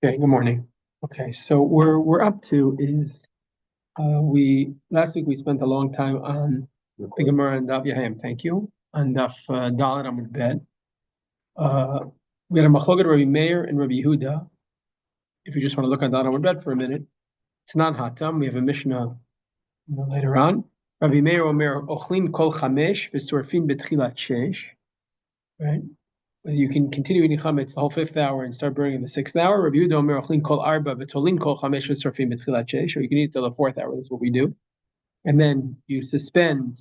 Okay, good morning. Okay, so we're up to is we last week we spent a long time on the Gemara and Daf Yahayim. Thank you. On Daf Dalet Amud Bet. We had a machloket Rabbi Meir and Rabbi Yehuda. If you just want to look on Dalet Amud Bet for a minute, it's not hatam. We have a Mishnah later on. Rabbi Meir Omer Ochlin Kol Chamesh v'Sorfin Betchilat Shesh. Right. You can continue eating chametz the whole fifth hour and start burning in the sixth hour. Rabbi Yehuda Omer Ochlin Kol Arba v'Tolin Kol Chamesh v'Sorfin Betchilat Shesh. Or you can eat till the fourth hour. That's what we do. And then you suspend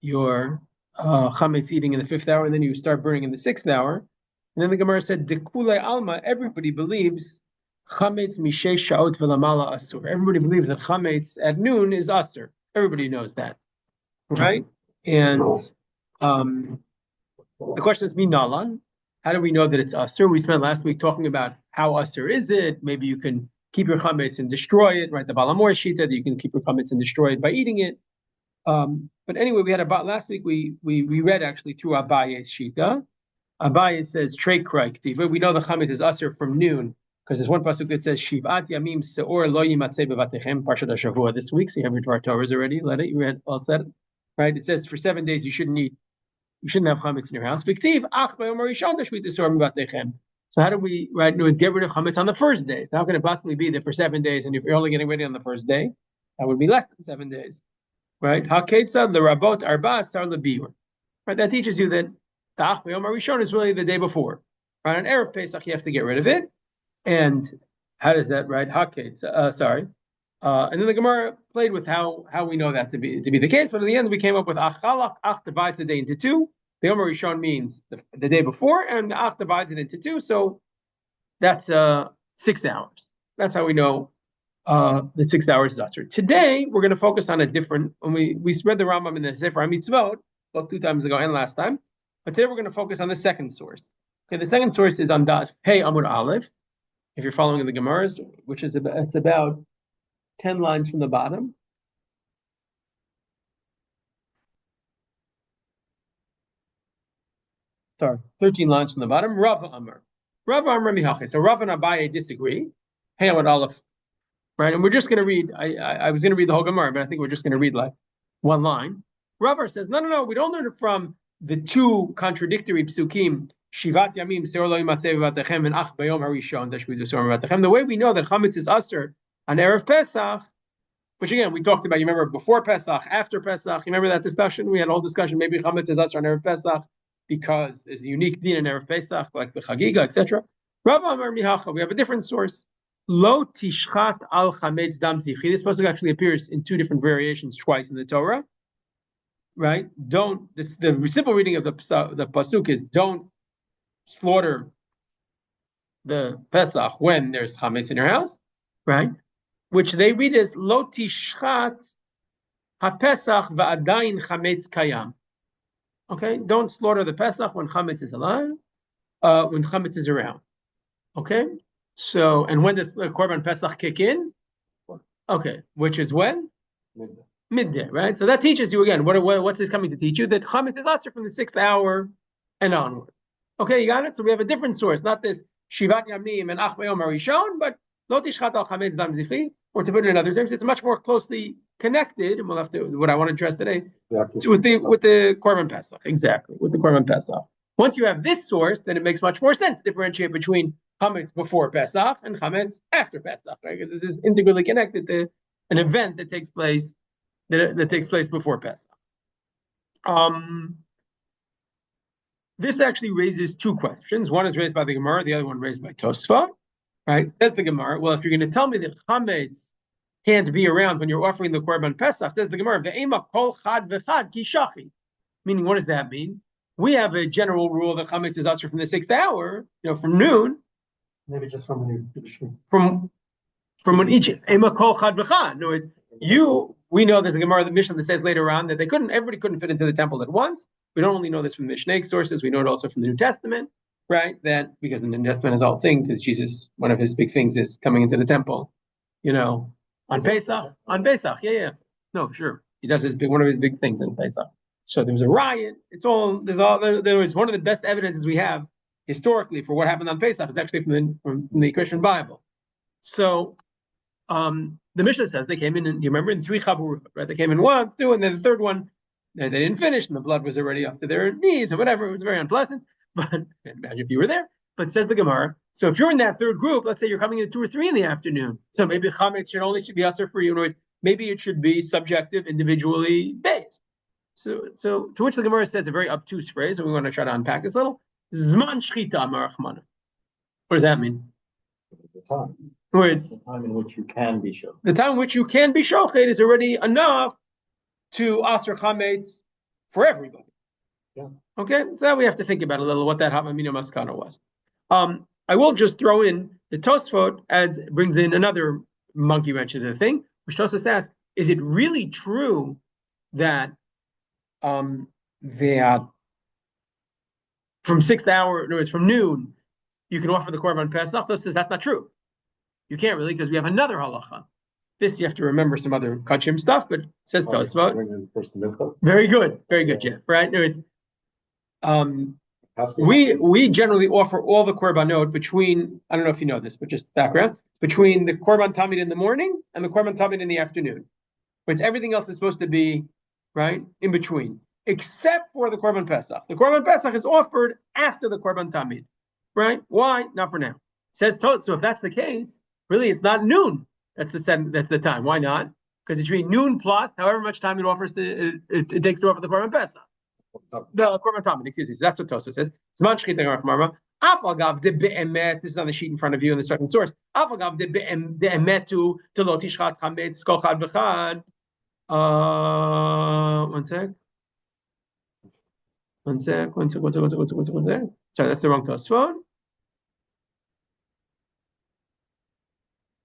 your chametz eating in the fifth hour, and then you start burning in the sixth hour. And then the Gemara said, "Dekule alma." Everybody believes chametz mishesh shaot v'lamala asur. Everybody believes that chametz at noon is asur. Everybody knows that, right? And the question is, minalan. How do we know that it's asur? We spent last week talking about how asur is it. Maybe you can keep your chametz and destroy it, right? The Balamor Shita, that you can keep your chametz and destroy it by eating it. But anyway, we had about last week we read actually through Abaye's Shita. Abaye says Trey Kraik. We know the chametz is asur from noon because there's one pasuk that says Shivat Yamim Seor Lo Yimatzei Bevatechem Parshat HaShavua this week. So you have your Torah Torahs already. Let it. You read all set, right? It says for 7 days you shouldn't eat. You shouldn't have chametz in your house. So how do we, right? No, it's get rid of chametz on the first day. So how can it possibly be that for 7 days, and if you're only getting ready on the first day, that would be less than 7 days, right? Haketza the rabot arba sar lebiur, right? That teaches you that the ach b'yom harishon is really the day before, right? On erev Pesach you have to get rid of it, and how does that, right? Haketza, and then the Gemara played with how we know that to be the case, but in the end we came up with ach chalach. Ach divides the day into two. The Yom Rishon means the day before, and the ach divides it into two, so that's 6 hours. That's how we know that 6 hours is asur. Today we're going to focus on a different. When we read the Rambam in the Sefer HaMitzvot both 2 times ago and last time, but today we're going to focus on the second source. Okay, the second source is on Daf Hey Amud Aleph. If you're following in the Gemaras, which is it's about 10 lines from the bottom. Sorry, 13 lines from the bottom. Rava Amar Mihache. So Rava and Abaye disagree. Hey, Amud Aleph, right? And we're just going to read. I was going to read the whole Gemara, but I think we're just going to read like one line. Rava says, no. We don't learn it from the two contradictory psukim. Shivat Yamim Seor Lo Yimatzei Bevatechem and Ach Bayom Harishon Tashmidu Seor Bevatechem. The way we know that chametz is asur on erev Pesach, which again we talked about. You remember before Pesach, after Pesach. You remember that discussion? We had a whole discussion. Maybe chametz is asur on erev Pesach because there's a unique din in erev Pesach, like the Chagiga, etc. Rava Amar Mihacha. We have a different source. Lo tishchat al chametz dam zichi. This pasuk actually appears in 2 different variations twice in the Torah. Right? The simple reading of the pasuk is don't slaughter the Pesach when there's chametz in your house, right? Which they read as lo tishchat ha-pesach va'adayin chametz kayam. Okay, don't slaughter the Pesach when chametz is alive, when chametz is around. Okay, so and when does the korban Pesach kick in? Okay, which is when? Midday, right? So that teaches you again. What's this coming to teach you? That chametz is asur from the 6th hour and onward. Okay, you got it. So we have a different source, not this Shivat Yamim and Ach Bayom Harishon, but Lo Tishchat Al Chametz Dam Zichi. Or to put it in other terms, it's much more closely connected. And we'll have to what I want to address today with the korban Pesach. Exactly, with the korban Pesach. Once you have this source, then it makes much more sense to differentiate between chametz before Pesach and chametz after Pesach, right? Because this is integrally connected to an event that takes place that takes place before Pesach. This actually raises 2 questions. One is raised by the Gemara, the other one raised by Tosfa. Right? Says the Gemara. Well, if you're going to tell me that chametz can't be around when you're offering the korban Pesach, says the Gemara, ve'ema kol chad v'chad ki shachi. Meaning, what does that mean? We have a general rule that chametz is asur from the 6th hour, from noon. Maybe just from when when Egypt. Ema kol chad v'chad. No, it's you. We know there's a Gemara, the Mishnah that says later on that everybody couldn't fit into the temple at once. We don't only know this from the Mishnaic sources, we know it also from the New Testament, right? That because the New Testament is all thing, because Jesus, one of his big things is coming into the temple, on Pesach. Yeah. No, sure. He does one of his big things in Pesach. So there was a riot. There was one of the best evidences we have historically for what happened on Pesach is actually from the Christian Bible. So the Mishnah says they came in, and you remember, in 3 chaburot, right? They came in once, 2, and then the third one, they didn't finish, and the blood was already up to their knees or whatever. It was very unpleasant. But imagine if you were there. But says the Gemara, so if you're in that third group, let's say you're coming in at 2 or 3 in the afternoon, so maybe chametz should be usher for you. Maybe it should be subjective, individually based. So to which the Gemara says a very obtuse phrase, and we want to try to unpack this a little. Zman shchita marachmana. What does that mean? The time. Words. The time in which you can be shoched. The time in which you can be shoched is already enough to aser chametz for everybody. Yeah. Okay, so that we have to think about a little what that Havamina Maskana was. I will just throw in the Tosfot brings in another monkey wrench into the thing, which Tosfot asks, is it really true that from 6th hour, in other words, from noon, you can offer the korban pesach? Tosfot says that's not true. You can't really, because we have another halacha. This you have to remember some other kachim stuff, but it says Tosfot. Very good, Jeff. Right? No, it's we generally offer all the korbanot between, I don't know if you know this, but just background, between the korban tamid in the morning and the korban tamid in the afternoon. But everything else is supposed to be right in between, except for the korban pesach. The korban pesach is offered after the korban tamid, right? Why? Not for now. Says so if that's the case, really it's not noon. That's the time. Why not? Because it's between noon plus however much time it offers it takes to offer the korban pesach. The korban tamid, excuse me. So that's what Tosfot says. Zman shchita marachmana. Afagav de be'emet. This is on the sheet in front of you in the second source. Afagav de be'emet to lo tishchat chametz kol chad v'chad. One sec. Sorry, that's the wrong Tosfot.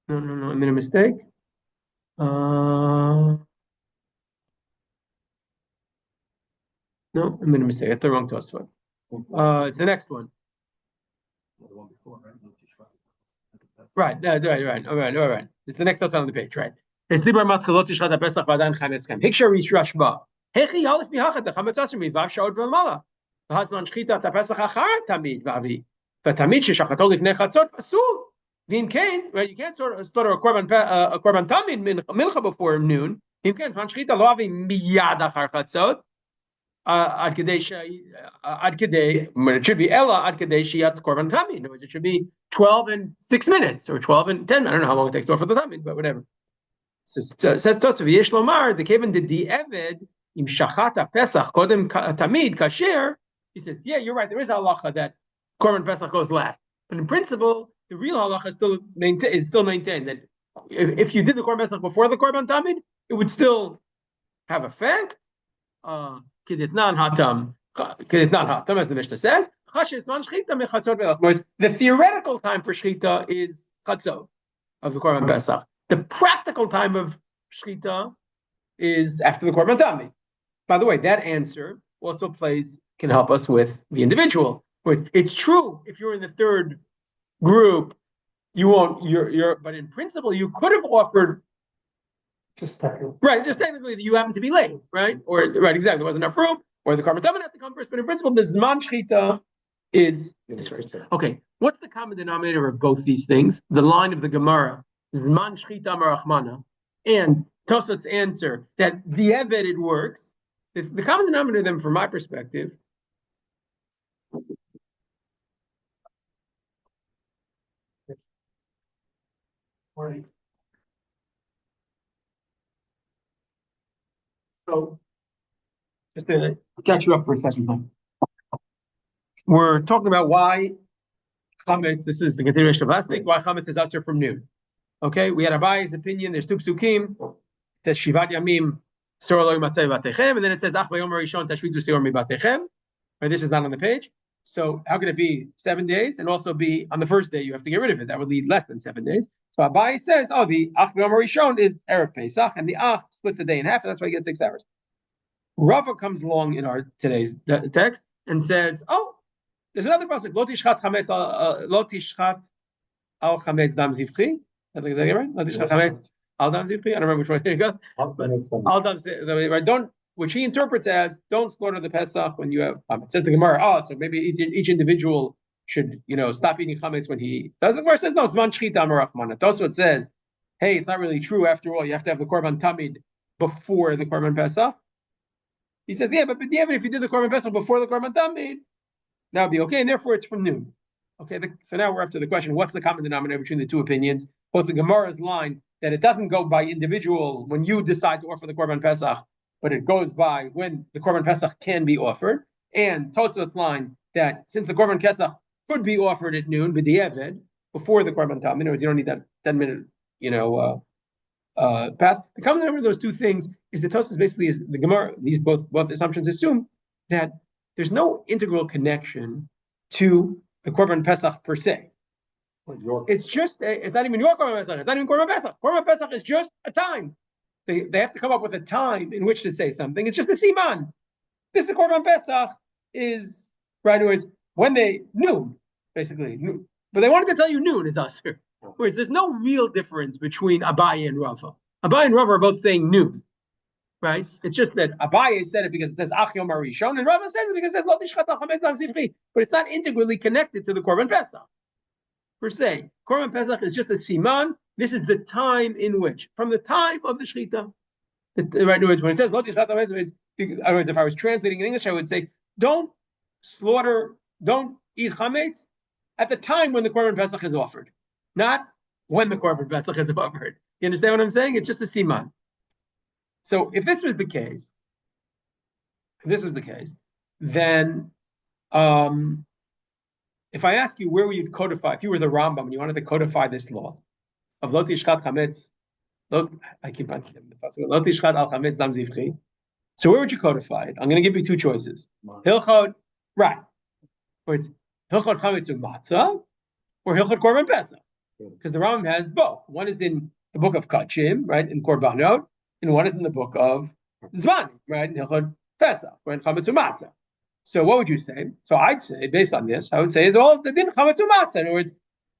No, I made a mistake. No, I made a mistake. That's the wrong Tosfot. It's the next one. The one before, right? Right. All right. It's the next Tosfot on the page, right? It's Libar Matzalot Tishchat HaPesach V'Adan Chametz Kam. Hikshar Rish Rashba. Hechi Yalif Mihachat HaChametz Asher Mivav Shaot V'Mala. V'Hazman Shchita HaPesach Achar Tamid V'Avi. V'Tamid Sheshachato Lifnei Chatzot Pasul. V'Im Kain, right? You can't slaughter a korban tamid mincha before noon. V'Im Kain Zman Shchita Lo Avi Miyad Achar Chatzot. Ad Kedei, when it should be Ella Ad Kedei Shiyat Korban Tamid. In other words, it should be 12 and 6 minutes or 12 and 10. I don't know how long it takes to offer the tamid, but whatever. Says Tosfot V'Yesh Lomar the Kevin did the Eved Im Shachata Pesach Kodem Tamid Kasher. He says, yeah, you're right. There is a halacha that Korban Pesach goes last, but in principle, the real halacha is still maintained that if you did the Korban Pesach before the Korban Tamid, it would still have effect. Kedetnan hatam, as the Mishnah says. The theoretical time for shchita is chatzot of the Korban Pesach. The practical time of shchita is after the Korban Tamid. By the way, that answer also can help us with the individual. It's true if you're in the third group, you won't. But in principle, you could have offered. Just technically, you happen to be late, right? Right, exactly. There wasn't enough room, or the korban tamid had to come first. But in principle, the zman shchita is first. Okay, what's the common denominator of both these things? The line of the Gemara, zman shchita marachmana, and Tosfot's answer that the eved it works. The common denominator of them, from my perspective. Right. So, just to catch you up for a second, we're talking about why chametz. This is the continuation of last week. Why chametz is usher from noon. Okay, we had Abaye's opinion. There's two psukim. That Shivat Yamim Sor Lo Yimatzei Batechem, and then it says Ach Bayom Rishon Tashvizu Seor Mi Batechem. Right, this is not on the page. So how could it be 7 days and also be on the first day? You have to get rid of it. That would lead less than 7 days. So Abaye says, the Ach Bayom Rishon is Erev Pesach, and the Ach splits the day in half, and that's why you get 6 hours. Rava comes along in our today's text and says, there's another pasuk, Lo Tishchat Chametz Lo Tishchat Al Chametz Dam Zivchi. Did I get that right? Lo Tishchat Chametz Al Dam Zivchi. I don't remember which one it goes. Al Dam Zivchi. Don't. Which he interprets as don't slaughter the Pesach when you have. It says the Gemara. So maybe each individual should stop eating chametz when he does. The Gemara says no. Zman shchita marachmana. Tosfot says, hey, it's not really true. After all, you have to have the korban tamid before the korban pesach. He says, yeah, but if you did the korban pesach before the korban tamid, that would be okay, and therefore it's from noon. Okay, so now we're up to the question: what's the common denominator between the two opinions? Both the Gemara's line that it doesn't go by individual when you decide to offer the korban pesach, but it goes by when the korban pesach can be offered, and Tosfot's line that since the korban pesach could be offered at noon, b'di'evid, before the korban tamid, in other words, you don't need that 10-minute, path. The common denominator of those two things is that Tosfos basically is the Gemara. These both assumptions assume that there's no integral connection to the korban pesach per se. It's just it's not even your korban pesach. It's not even korban pesach. Korban pesach is just a time. They have to come up with a time in which to say something. It's just a siman. This is korban pesach is right. Words when they noon basically, but they wanted to tell you noon is asur. Whereas there's no real difference between Abaye and Rava. Abaye and Rava are both saying noon, right? It's just that Abaye said it because it says Ach Yom Harishon, and Rava says it because it says Lo Tishchat Al Chametz Lam Zivchi. But it's not integrally connected to the Korban Pesach per se. Korban Pesach is just a siman. This is the time in which, from the time of the Shechita, right? In other words, when it says Lo Tishchat Al Chametz, in other words, if I was translating in English, I would say, don't eat chametz at the time when the Korban Pesach is offered. Not when the korban pesach is offered. You understand what I'm saying? It's just a siman. So if this was the case, then if I ask you where would you codify, if you were the Rambam and you wanted to codify this law of lo tishchat chametz, I keep on lo tishchat al chametz dam zivchi. So where would you codify it? I'm going to give you two choices. Hilchot, right? Or it's hilchot chametz u'matzah, or hilchot korban pesach. Because the Rambam has both. One is in the book of Kachim, right, in Korbanot, and one is in the book of Zman, right, in Hilchot Pesach, right, in Chametz U'Matzah. So what would you say? So I'd say, based on this, I would say is all the din Chametz U'Matzah. In other words,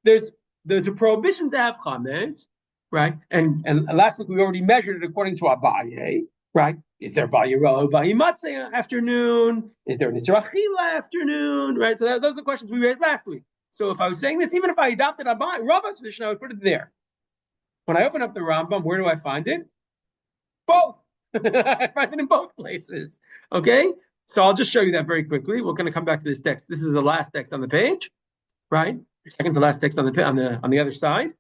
there's a prohibition to have chametz, right? And last week we already measured it according to Abaye, right? Is there Bayiro, Bayimatzah afternoon? Is there Nisra Achila afternoon? Right? So those are the questions we raised last week. So if I was saying this, even if I adopted Rava's position, I would put it there. When I open up the Rambam, where do I find it? Both. I find it in both places. Okay? So I'll just show you that very quickly. We're going to come back to this text. This is the last text on the page, right? Second to last text on the other side.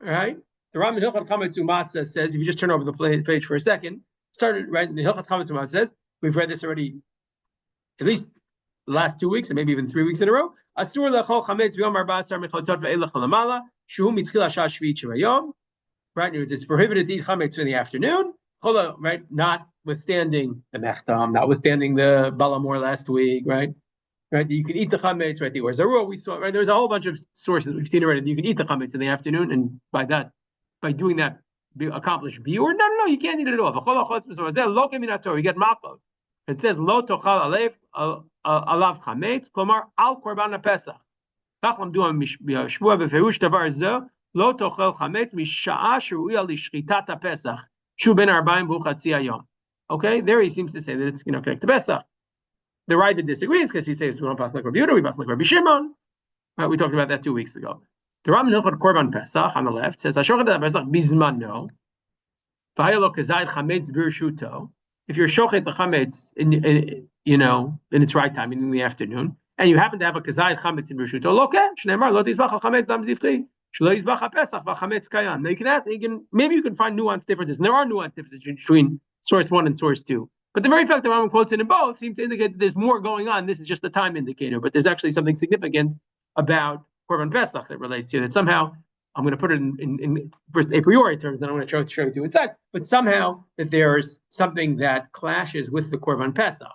All right? The Rambam in Hilchot Chametz U'Matzah says, if you just turn over the page for a second, started right in the Hilchot Chametz U'Matzah says, we've read this already at least the last 2 weeks, and maybe even 3 weeks in a row. Asur lechol chametz b'yom 14 mechotzot ve'elach lamala shehu mitchil hashah shvi'it shevayom. Right, it's prohibited to eat chametz in the afternoon. Right, notwithstanding the mechtam, notwithstanding the balamor last week. Right, you can eat the chametz. Right, the Or Zarua we saw. Right, there's a whole bunch of sources we've seen already. You can eat the chametz in the afternoon, and by doing that, accomplish biur. No, you can't eat it at all. You get makot. It says lo tochal alav chametz, klomar al korban pesach. Kach lamdu b'shvua b'ferush davar zeh lo tochal chametz misha'a sheruya lishchitat pesach shu ben arbaim v'chatzi hayom. Okay, there he seems to say that it's connected to Pesach. The writer disagrees because he says we don't pass like Rabbi Yehuda, we pass like Rabbi Shimon. Right, we talked about that 2 weeks ago. The Rambam in Hilchot Korban Pesach on the left says Hashochet Pesach bizmano v'hayalo kazayit chametz b'rshuto. If you're shochet the chametz in its right time, in the afternoon, and you happen to have a kazayit chametz in b'rshuto, lo ken shneimar lo tizbach al chametz dam zivchi shelo yizbach ha-pesach v'chametz kayam. Now maybe you can find nuanced differences, and there are nuanced differences between source 1 and source 2. But the very fact that Rambam quotes it in both seems to indicate that there's more going on. This is just a time indicator, but there's actually something significant about Korban Pesach that relates here. That somehow, I'm going to put it in first a priori terms, then I'm going to show you inside. But somehow that there's something that clashes with the Korban Pesach.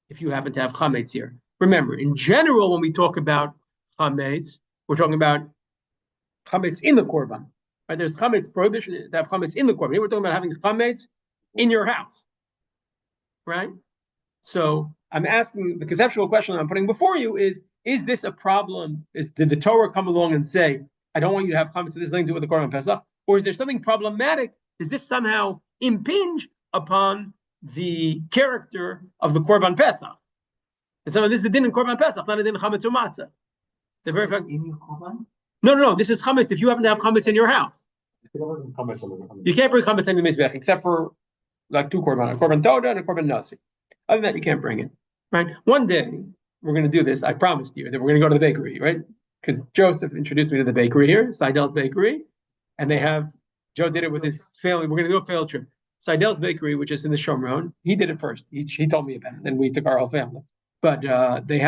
If you happen to have chametz here, remember, in general, when we talk about chametz, we're talking about chametz in the Korban. Right? There's chametz prohibition to have chametz in the Korban. Here we're talking about having chametz in your house. Right? So I'm asking the conceptual question I'm putting before you is this a problem? Did the Torah come along and say, I don't want you to have chametz, this nothing to do with the Korban Pesach? Or is there something problematic? Does this somehow impinge upon the character of the Korban Pesach? And so this is a din in Korban Pesach, not a din in chametz or matzah. The very fact. In your korban? No. This is chametz. If you happen to have chametz in your house, you can't bring chametz in the mizbech except for like two korban, a korban toda and a korban nasi. Other than that, you can't bring it. Right? One day we're going to do this. I promised you that we're going to go to the bakery, right? Because Joseph introduced me to the bakery here, Seidel's Bakery, and they have. Joe did it with his family. We're going to do a field trip. Seidel's Bakery, which is in the Shomron, he did it first. He told me about it, and we took our whole family. But they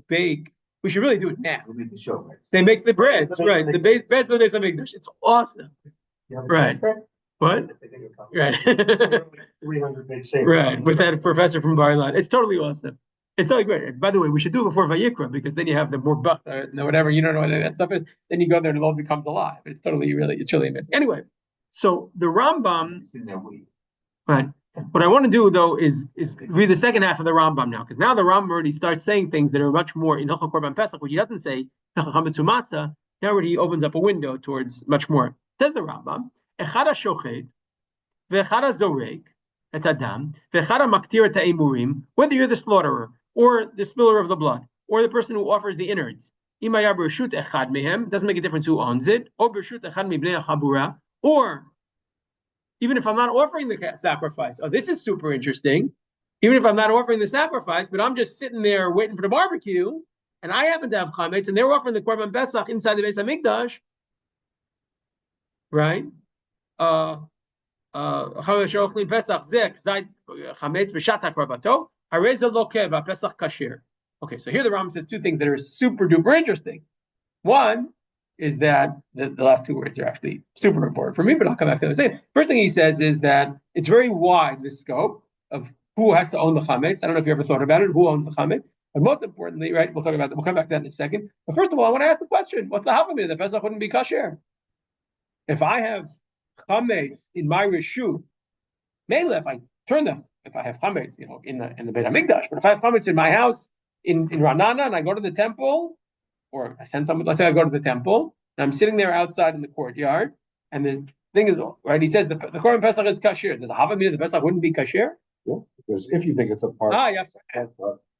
bake. We should really do it now. We'll the show, right? They make the breads, right? The breads when there's something. It's awesome. Right. What? Right. 300-page savings. Right. With that professor from Bar-Ilan. It's totally awesome. It's totally great. By the way, we should do it before Vayikra because then you have the more whatever, you don't know what that stuff is. Then you go there and the Lord becomes alive. It's really amazing. Anyway, so the Rambam. Right. What I want to do though is read the second half of the Rambam now, because now the Rambam already starts saying things that are much more in Hilchot Korban Pesach, which he doesn't say chametz u'matzah. Now already he opens up a window towards much more. Says the Rambam, Echad hashochet ve'echad hazorek et adam ve'echad hamaktir et ha'emurim, whether you're the slaughterer or the spiller of the blood or the person who offers the innards, imaya b'reshut echad mehem, doesn't make a difference who owns it, or b'reshut echad mibnei chabura, or even if I'm not offering the sacrifice. Oh, this is super interesting. Even if I'm not offering the sacrifice, but I'm just sitting there waiting for the barbecue, and I happen to have chametz, and they're offering the korban pesach inside the Beis Hamikdash, right? Okay, so here the Rambam says two things that are super duper interesting. One is that the last two words are actually super important for me, but I'll come back to the same. First thing he says is that it's very wide, the scope of who has to own the chametz. I don't know if you ever thought about it, who owns the chametz. But most importantly, right, we'll talk about that. We'll come back to that in a second. But first of all, I want to ask the question, what's the havamina? The pesach wouldn't be kasher. If I have chametz in my reshut, mainly if I have chametz, in the Beit Hamikdash, but if I have chametz in my house in Ranana and I go to the temple, or I send someone, let's say I go to the temple, and I'm sitting there outside in the courtyard, and the thing is, right, he says the korban pesach is kasher. Does a havamina the pesach wouldn't be kasher? Yeah, because if you think it's a part. Yeah.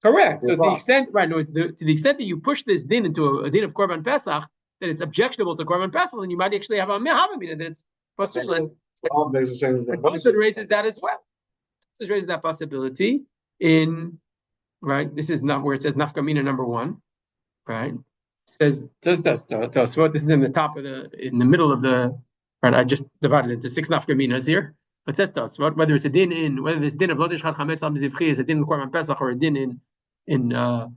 Correct. So to the extent, right, no, to the extent that you push this din into a din of korban pesach, that it's objectionable to korban pesach, then you might actually have a havamina that it's possible. It also raises that as well. It raises that possibility in, right, this is not where it says nafkamina number 1, right? Says this is in the middle of the, right? I just divided it into 6 nafkaminas here. But says Tosfot, whether it's a din whether this din of lo tishchad chametz al mizivchi is a din in korban pesach or a din in chametz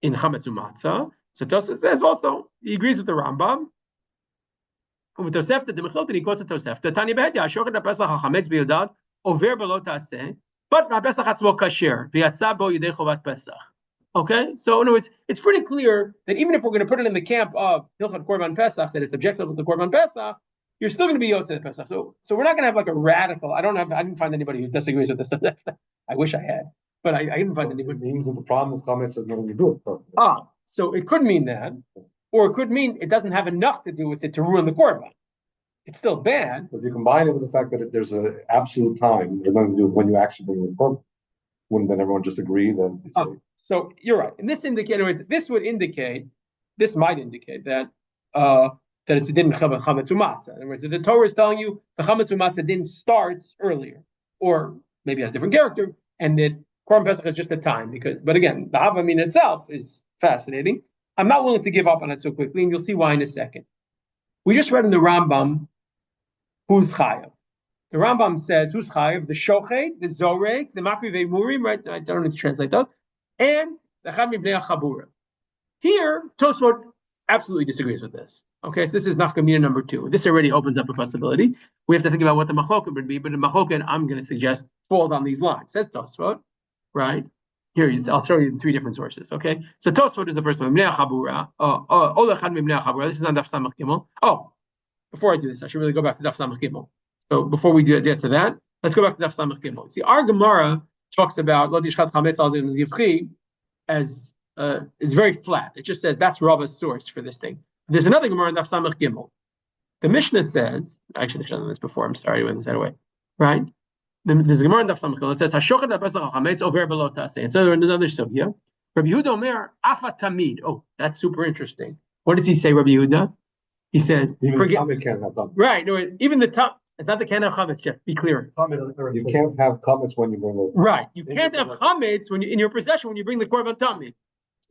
u'matzah. So Tosfot says also he agrees with the Rambam. With Tosefta, the Mechilton, he quotes a Tosefta. Tanya behedya ashochet hapesach hachametz biyodad over below taseh, but hapesach atzmo kasher v'yatza bo yidei chovat pesach. Okay, so in other words, it's pretty clear that even if we're going to put it in the camp of Hilchot Korban Pesach, that it's objective to Korban Pesach, you're still going to be Yotze the Pesach. So we're not going to have like a radical. I didn't find anybody who disagrees with this. I wish I had, but I didn't find anybody. It means that the problem with comments has nothing to do with it. So it could mean that, or it could mean it doesn't have enough to do with it to ruin the Korban. It's still bad. But you combine it with the fact that there's an absolute time, there's nothing to do with when you actually bring the Korban. Wouldn't then everyone just agree then? So you're right. And this might indicate that it's a din chametz u'matzah. In other words, the Torah is telling you the chametz u'matzah din starts earlier, or maybe has a different character, and that korban pesach is just a time. But again, the havamina itself is fascinating. I'm not willing to give up on it so quickly, and you'll see why in a second. We just read in the Rambam who's chayav. The Rambam says who's chayav, the shochet, the zorek, the makri ve'murim, right? I don't need to translate those, and the chad mibnei chabura. Here, Tosfot absolutely disagrees with this. Okay, so this is nafkamina number 2. This already opens up a possibility. We have to think about what the machloket would be, but the machloket I'm going to suggest falls on these lines. Says Tosfot, right? Here, I'll show you 3 different sources. Okay, so Tosfot is the first one. Mibnei chabura. This is on Daf Samach Gimel. Oh, before I do this, I should really go back to Daf Samach Gimel. So before we get to that, let's go back to Daf Samach Gimel. See, our Gemara talks about lo tishchad chametz al mizivchi as it's very flat. It just says that's Rava's source for this thing. There's another Gemara in Daf Samach Gimel. The Mishnah says, I should have shown this before. I'm sorry, I went this away. Right? The Gemara in Daf Samach Gimel, it says hashochet hapesach chametz over below taseh. And so there's another sugya Rabbi Yehuda Omer afa tamid. Oh, that's super interesting. What does he say, Rabbi Yehuda? He says, even forget. chametz can't have chametz. Right. No, even the top. It's not the can of chametz. Jeff, be clear. You can't have chametz when you bring the Right. You can't have chametz when in your possession when you bring the korban tamid.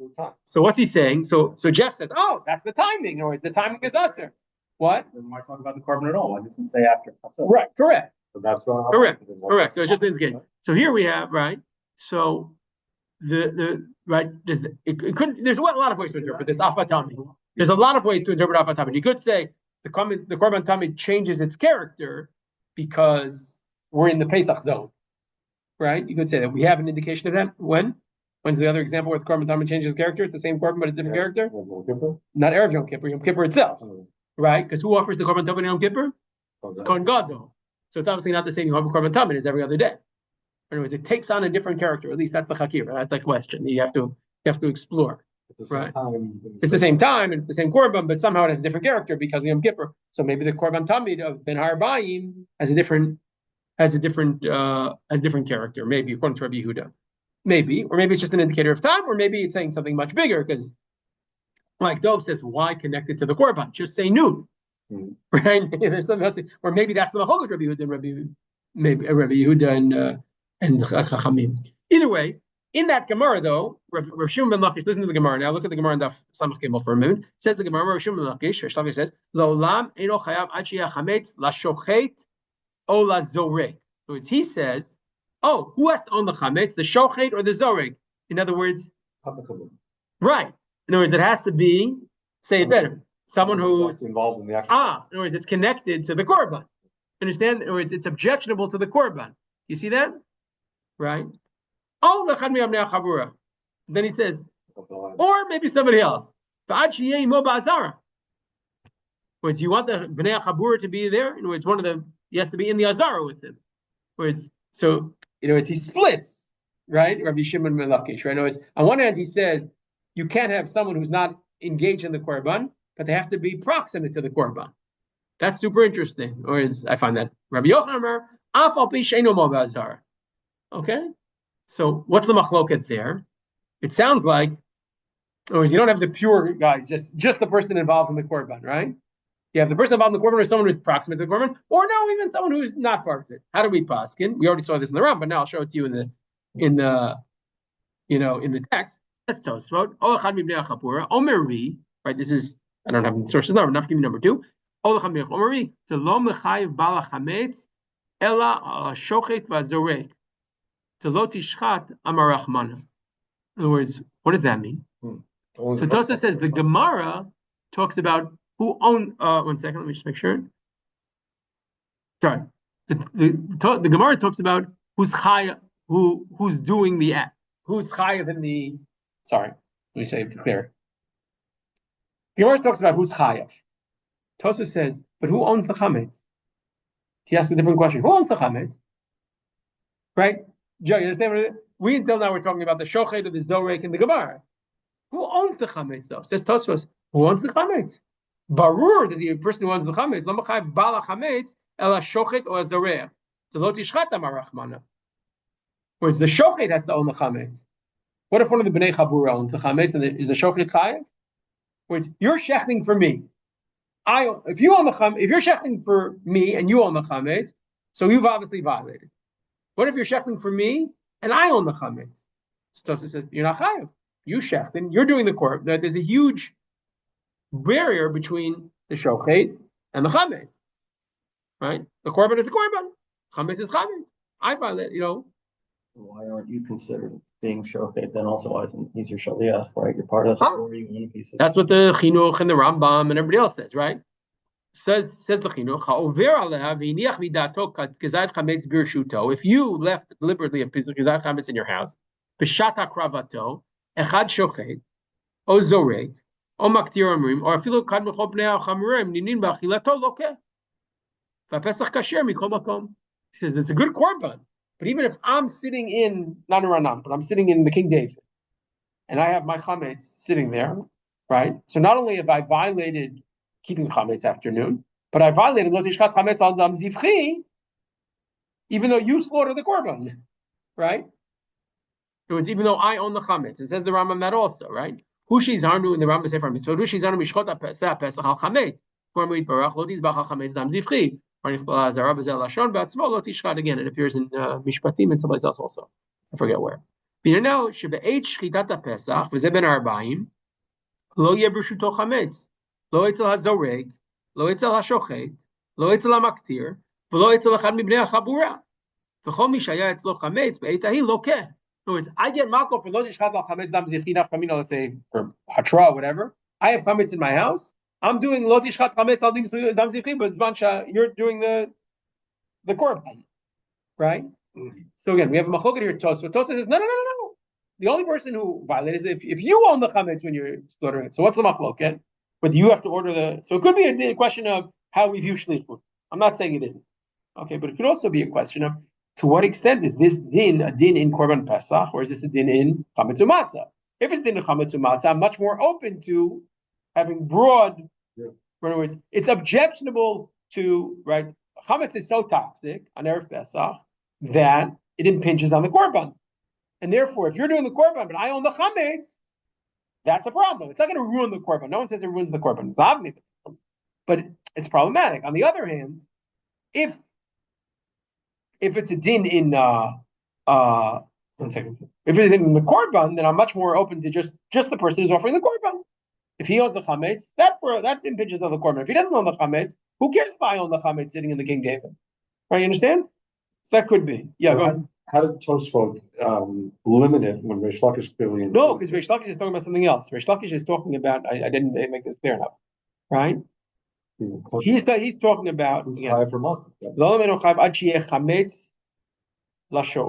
time. So what's he saying? So Jeff says, oh, that's the timing, or the timing is usher. What? Then why talk about the korban at all? I didn't say after. Right. Correct. So that's what Correct. So it's just indicating. So here we have right. So the right. It could. There's a lot of ways to interpret this afatami. There's a lot of ways to interpret afatami. You could say the korban tamid changes its character because we're in the pesach zone, right? You could say that we have an indication of that. When's the other example where the korban tamid changes character? It's the same korban, but it's a different character. Not Erev Yom Kippur, Yom Kippur itself, right? Because who offers the korban tamid in Yom Kippur? Kohen Gadol. So it's obviously not the same Yom korban tamid as every other day. In other words, it takes on a different character. At least that's the chakira. That's the question you have to explore. Right? It's the same time and it's the same korban, but somehow it has a different character because of Yom Kippur. So maybe the korban tamid of Ben Harbayim has a different character. Maybe according to Rabbi Yehuda. Maybe, or maybe it's just an indicator of time, or maybe it's saying something much bigger, because like Dov says, why connect it to the korban? Just say noon. Right? There's something else, or maybe that's the whole Rabbi Yehuda and Rabbi Yehuda and Chachamim. Either way, in that Gemara though, Rav Shimon ben Lakish, listen to the Gemara now. Look at the Gemara in Daf Samach Gimel for a minute. Says the Gemara, Rav Shimon ben Lakish, Rav Lakish says, "Lo'olam eino chayav ad sheyeh chametz lashochet o lazorek." So he says, oh, who has to own the chametz, the shochet or the zorek? In other words, right. In other words, it has to be, say it better, someone who's involved in the action. in other words, it's connected to the korban. Understand? In other words, it's objectionable to the korban. You see that? Right? Oh, the chad mi'avnei chabura. Then he says, or maybe somebody else. V'ad sheyeh imo ba'azara. Words, you want the bnei chabura to be there? In other words, one of them, he has to be in the azara with him. Words, so he splits, right? Rabbi Shimon ben Lakish, right? It's on one hand he says you can't have someone who's not engaged in the korban, but they have to be proximate to the korban. That's super interesting. Or I find that Rabbi Yochanan af al pi she'eino mo ba'azara. Okay, so what's the machloket there? It sounds like, or you don't have the pure guy, just the person involved in the korban, right? You have the person involved in the korban or someone who's proximate to the korban, or no, even someone who is not part of it. How do we paskin? We already saw this in the Ram, but now I'll show it to you in the text. That's Tosfot. Olachad mibnei chapura. Omeri. Right. This is, I don't have the sources number. Enough. Give me number 2. Olachad mibnei Omeri. To lo mechayiv bala chametz ela shochet vazorek. To lo tishchat amar rachmana. In other words, what does that mean? So Tosa says the Gemara talks about who own. 1 second, let me just make sure. Sorry, the Gemara talks about who's chayav, who's doing the act, who's chayav in the. Sorry, let me say it clear. The Gemara talks about who's chayav. Tosa says, but who owns the chametz? He asks a different question. Who owns the chametz? Right, Joe? You understand? We until now we're talking about the shochet of the zorek in the Gemara. Who owns the chametz though? Says Tosfos. Who owns the chametz? Barur that the person who owns the chametz, lo mechayev bala chametz ela shochet or zareh. So lo tishchat amar rachmana. Whereas the shochet has to own the chametz. What if one of the bnei chabura owns the chametz and is the shochet chayev? Whereas you're shechting for me. If you own the chametz, if you're shechting for me and you own the chametz, so you've obviously violated. What if you're shechting for me and I own the chametz? So Tosfos says you're not chayev. You shechting, you're doing the korban. There's a huge barrier between the shochet and the chametz, right? The korban is a korban, chametz is chametz. I violate, Why aren't you considered being shochet? Then also, why isn't he's your shaliach, right? You're part of the story. You want a piece of. That's what the chinuch and the Rambam and everybody else says, right? Says the chinuch. If you left deliberately a piece of gizat chametz in your house, b'shata kravato echad shochet o zorek. Or afilu kad mechol bnei chamurim ninin ba'achilato lokeh. V'pesach kasher mikol makom. She says it's a good korban, but even if I'm sitting in not in Ranam, but I'm sitting in the King David, and I have my chametz sitting there, right? So not only have I violated keeping chametz afternoon, but I violated lo tishchat chametz al dam zivchi, even though you slaughtered the korban, right? words, even though I own the chametz. It says the Rambam that also, right? Hushi zarnu in the Rambam Sefer Mitzvot. Hushi zarnu mishchot pesach pesach al chametz. Formerly barach lo tizbach al chametz dam divchi. Again, it appears in Mishpatim and someplace else also. I forget where. Now, shebeit shchitat pesach v'zeh ben arba'im lo yeh b'shuto chametz lo etzel hazoreg lo etzel hashochet lo etzel hamaktir v'lo etzel echad mibnei hachabura v'chol mi shaya etzlo chametz be'et ahi lo keh. In other words, I get mako for lo tishchat al chametz dam zichinach kamina, let's say for hatra or whatever. I have chametz in my house. I'm doing lo tishchat chametz al dam zichin, but zmansha you're doing the korban, right? Mm-hmm. So again, we have a machloket here. Tosfos says no. The only person who violates is if you own the chametz when you're slaughtering it. So what's the machloket? But you have to order the. So it could be a question of how we view shlichut. I'm not saying it isn't. Okay, but it could also be a question of to what extent is this din a din in korban pesach or is this a din in chametz u'matzah? If it's din in chametz u'matzah, I'm much more open to having broad. Yeah. In other words, it's objectionable to right. Chametz is so toxic on Erev Pesach that it impinges on the korban. And therefore, if you're doing the korban, but I own the chametz, that's a problem. It's not going to ruin the korban. No one says it ruins the korban. It's obvious, but it's problematic. On the other hand, if it's a din in one second, if it's in the korban, then I'm much more open to just the person who's offering the korban. If he owns the chametz, that impinges on the korban. If he doesn't own the chametz, who cares if I own the chametz sitting in the King David? Right? You understand? So that could be. Yeah. Go ahead. How did Tosfot limit it when Reish Lakish clearly? No, because Reish Lakish is talking about something else. Reish Lakish is talking about. I didn't make this clear enough, right? He's talking about. One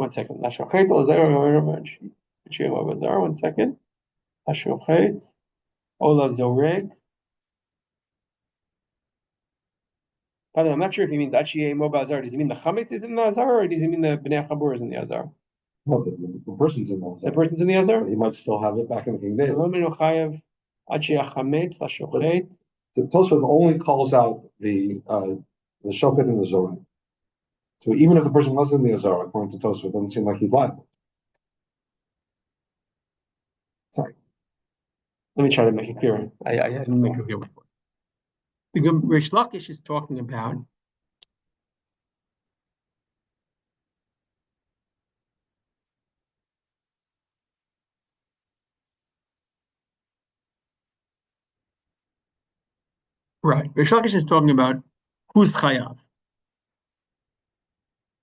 second. One second. Ola zoreg. By the way, I'm not sure if he means Achie Mo Bazar. Does he mean the chametz is in the azar, or does he mean the bnei chabur is in the azar? No, the person's in the azar. The person's in the azar. He might still have it back in the King David. The Tosfos only calls out the shofet and the zoreg. So even if the person was in the azar, according to Tosfos, it doesn't seem like he's liable. Sorry. Let me try to make it clearer. I didn't make it clear before. Reish Lakish is talking about right. Reish Lakish is talking about who's chayav.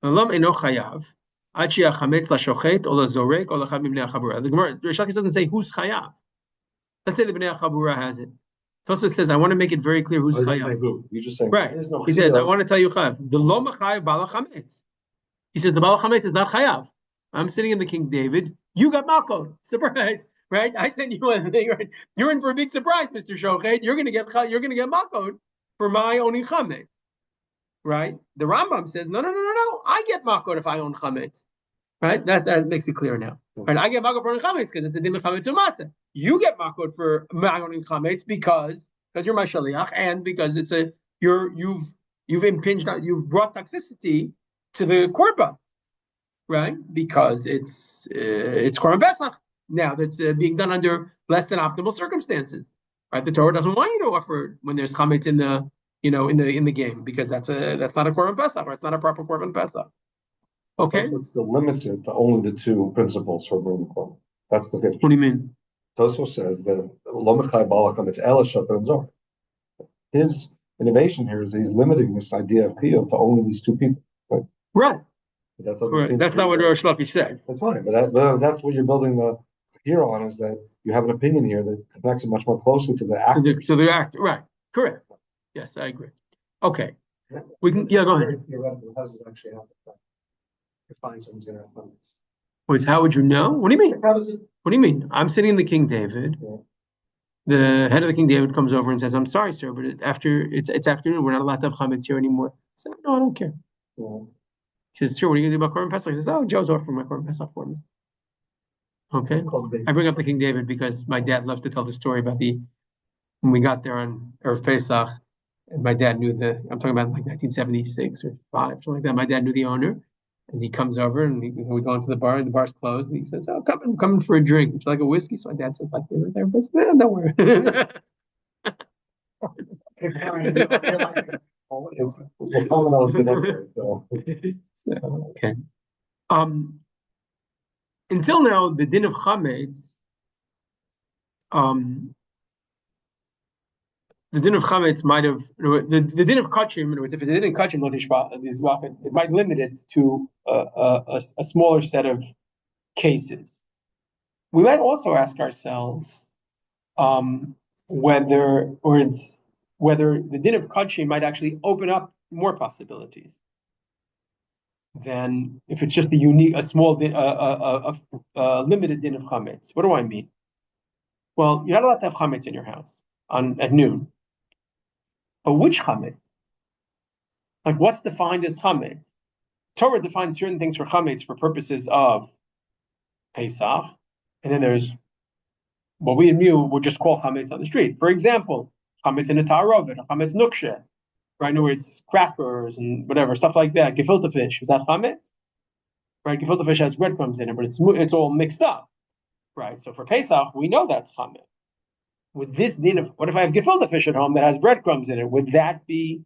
Alam eno chayav. Achi achametz lashochet or lazorek or lachad mibnei achabura. The Gemara Reish Lakish doesn't say who's chayav. Let's say the bnei achabura has it. Tosfos says, I want to make it very clear who's chayav. You just saying right. No he says, I want to tell you chayav. The lo machayav bala chametz. He says the bala chametz is not chayav. I'm sitting in the King David. You got malkod. Surprise, right? I sent you a thing. Right? You're in for a big surprise, Mr. Shochet. You're gonna get malkod for my owning chametz, right? The Rambam says, no. I get malkod if I own chametz, right? That makes it clear now. Right? I get malkod for owning chametz because it's a din of chametz u'matzah. You get makod for owning chametz because you're my shaliach and because it's you've impinged on, you've brought toxicity to the korban, right? Because it's korban pesach now that's being done under less than optimal circumstances, right? The Torah doesn't want you to offer when there's chametz in the in the game because that's not a korban pesach or it's not a proper korban pesach. Okay, it's the limited to only the two principles for bringing korban. That's the picture. What do you mean? Tosfos says that it's Ela Shofet and Zor. His innovation here is he's limiting this idea of Piyut to only these two people. Right. That's not what Reish Lakish said. That's fine, but that's what you're building the hero on is that you have an opinion here that connects it much more closely to the actors. To the actor, right? Correct. Yes, I agree. Okay, we can. Yeah, go ahead. How does it actually happen? If find someone's going to have fun. Wait, how would you know? What do you mean? How does it? What do you mean? I'm sitting in the King David. Yeah. The head of the King David comes over and says, "I'm sorry, sir, but it's afternoon. We're not allowed to have chametz here anymore." I said, "No, I don't care." Yeah. She says, "Sure. What are you going to do about korban pesach?" He says, "Oh, Joe's offering my korban pesach for me." Okay. I bring up the King David because my dad loves to tell the story about when we got there on Erev Pesach, and my dad knew I'm talking about like 1976 or 5, something like that. My dad knew the owner, And he comes over and we go into the bar and the bar's closed. And he says, "Oh, I'm coming for a drink. Would you like a whiskey?" So my dad says, "Like there." Don't worry. So, okay. Until now, the din of chametz, the din of chametz might have the din of kachim. In other words, if it didn't kachim, it might limit it to a smaller set of cases. We might also ask ourselves whether the din of kachim might actually open up more possibilities than if it's just a small din, limited din of chametz. What do I mean? Well, you're not allowed to have chametz in your house at noon. But which chametz? Like, what's defined as chametz? Torah defines certain things for chametz for purposes of pesach, and then there's what we in Mu would just call chametz on the street. For example, chametz in a ta'arovet, chametz nukshe, right? In other words, crackers and whatever stuff like that. Gefilte fish, is that chametz? Right? Gefilte fish has breadcrumbs in it, but it's all mixed up, right? So for pesach, we know that's chametz. With this din of, what if I have gefilte fish at home that has breadcrumbs in it? Would that be,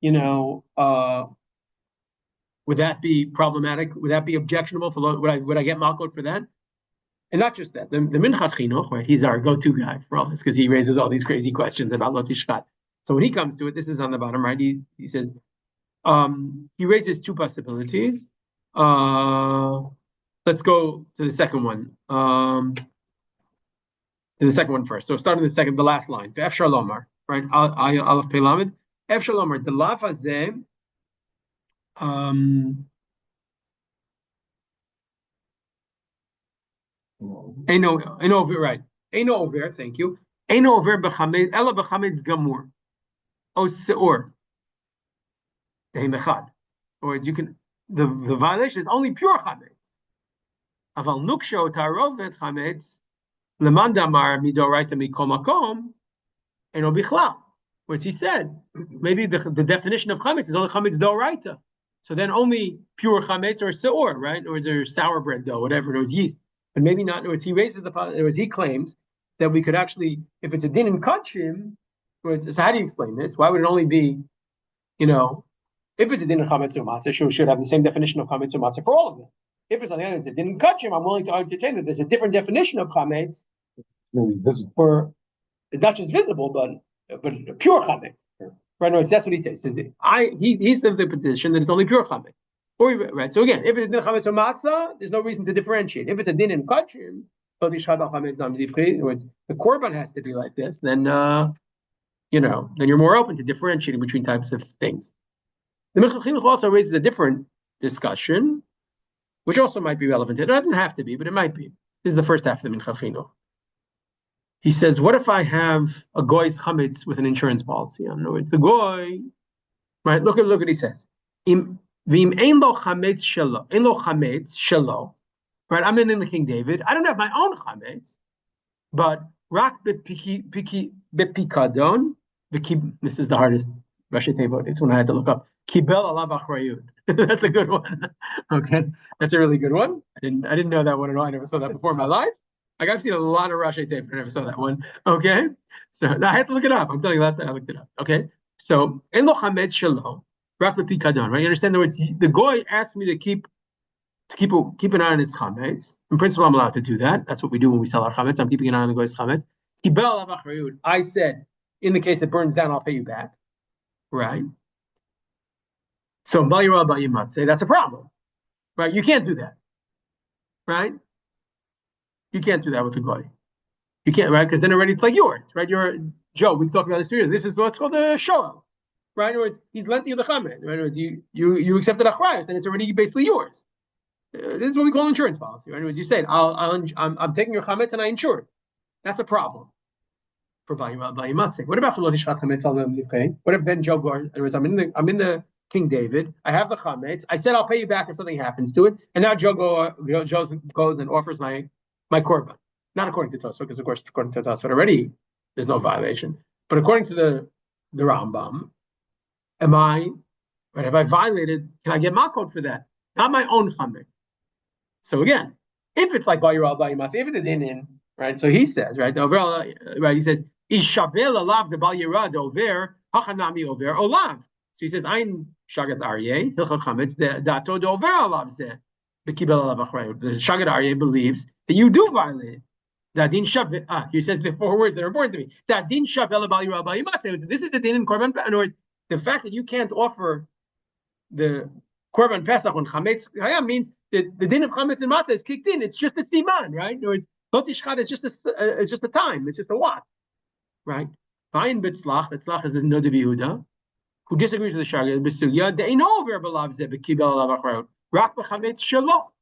would that be problematic? Would that be objectionable? Would I get malkot for that? And not just that, the Minchat Chinuch, right? He's our go-to guy for all this because he raises all these crazy questions about Lo Tishchat. So when he comes to it, this is on the bottom, right? He says, he raises two possibilities. Let's go to the second one. To the second one first. So starting the last line. F Shalomar, right? Aleph Pelamed. F Shalomar. The lava ze. Eino over, right? Eino over. Thank you. Eino over b'chametz. Ela b'chametz gamur. O seor. Tehimechad. Or you can. The violation is only pure chametz. Aval nuksho tarovet chametz. Lemandamar midoraita mikomakom, and obichla, which he said, maybe the definition of chametz is only chametz doraita. So then only pure chametz or seor, right? Or is there sour bread dough, whatever, or yeast. But maybe not. Or he raises he claims that we could actually, if it's a din in kachim, so how do you explain this? Why would it only be, if it's a din in chametz or matzah, sure, we should have the same definition of chametz or matzah for all of them. If it's on the other hand, it's a din in kachim, I'm willing to entertain that there's a different definition of chametz. Really visible. For not just visible, but pure chametz. Right? No, that's what he says. He's of the position that it's only pure chametz. Right. So again, if it's a din chametz or matzah, there's no reason to differentiate. If it's a din in kachim, the korban has to be like this. Then then you're more open to differentiating between types of things. The Minchat Chinuch also raises a different discussion, which also might be relevant. It doesn't have to be, but it might be. This is the first half of the Minchat Chinuch. He says, what if I have a goy's chametz with an insurance policy? In other words, the goy, right? Look at what he says. V'im ein lo chametz shelo, right? I'm in the King David. I don't have my own chametz, but rak bepikadon. This is the hardest Rashi Tevot. It's one I had to look up. Kibel alav achrayut. That's a good one. Okay, that's a really good one. I didn't know that one at all. I never saw that before in my life. Like I've seen a lot of Rashi Tevot, I never saw that one. Okay, so I had to look it up. I'm telling you, last night I looked it up. Okay, so en lo chametz shelo rak bepikadon. Right? You understand the words? The goy asked me to keep an eye on his chametz. In principle, I'm allowed to do that. That's what we do when we sell our chametz. I'm keeping an eye on the goy's chametz. Kibel alav achrayut. I said, in the case it burns down, I'll pay you back. Right? So say that's a problem. Right? You can't do that. Right? You can't do that with a goy. You can't, right? Because then already it's like yours, right? You're Joe. We talked about this earlier. This is what's called a shoel, right? In other words, he's lending you the chametz. Right? In other words, you accepted achrayus, and it's already basically yours. This is what we call insurance policy. Right? In other words, you say, I'm taking your chametz and I insure it. That's a problem for bayimatze. What about for lo tishchat chametz al mivchei? What if then Joe goes? In other words, I'm in the King David. I have the chametz. I said I'll pay you back if something happens to it, and now Joe goes and offers my korban. Not according to Tosfot, because of course according to Tosfot already there's no violation. But according to the Rambam, have I violated? Can I get makot for that? not my own chametz. So again, if it's like Bayir al Matzah, if it's a dinin, right? So he says, right? The overall, right? He says, "Ishavel alav the Bayira dover hachanami over olav." So he says, "Ein shagat aryeh hilchot chametz the dato dover alav ze bekibel alav achrayut." The shagat aryeh believes that you do violate. Dadin shavel. He says the four words that are important to me. Dadin shavel Bayir al Matzah. This is the din in korban. In other words, the fact that you can't offer the korban pesach on chametz hayam means that the din of chametz and matzah is kicked in. It's just a siman, right? In other words, lot tishchad is just a time. It's just a what, right? Vayin betzlach. Betzlach is the Nod of Yehuda, who disagrees with the Shagir Besugya. They know over belav ze bekibel alav achrayot rak bechametz shelo.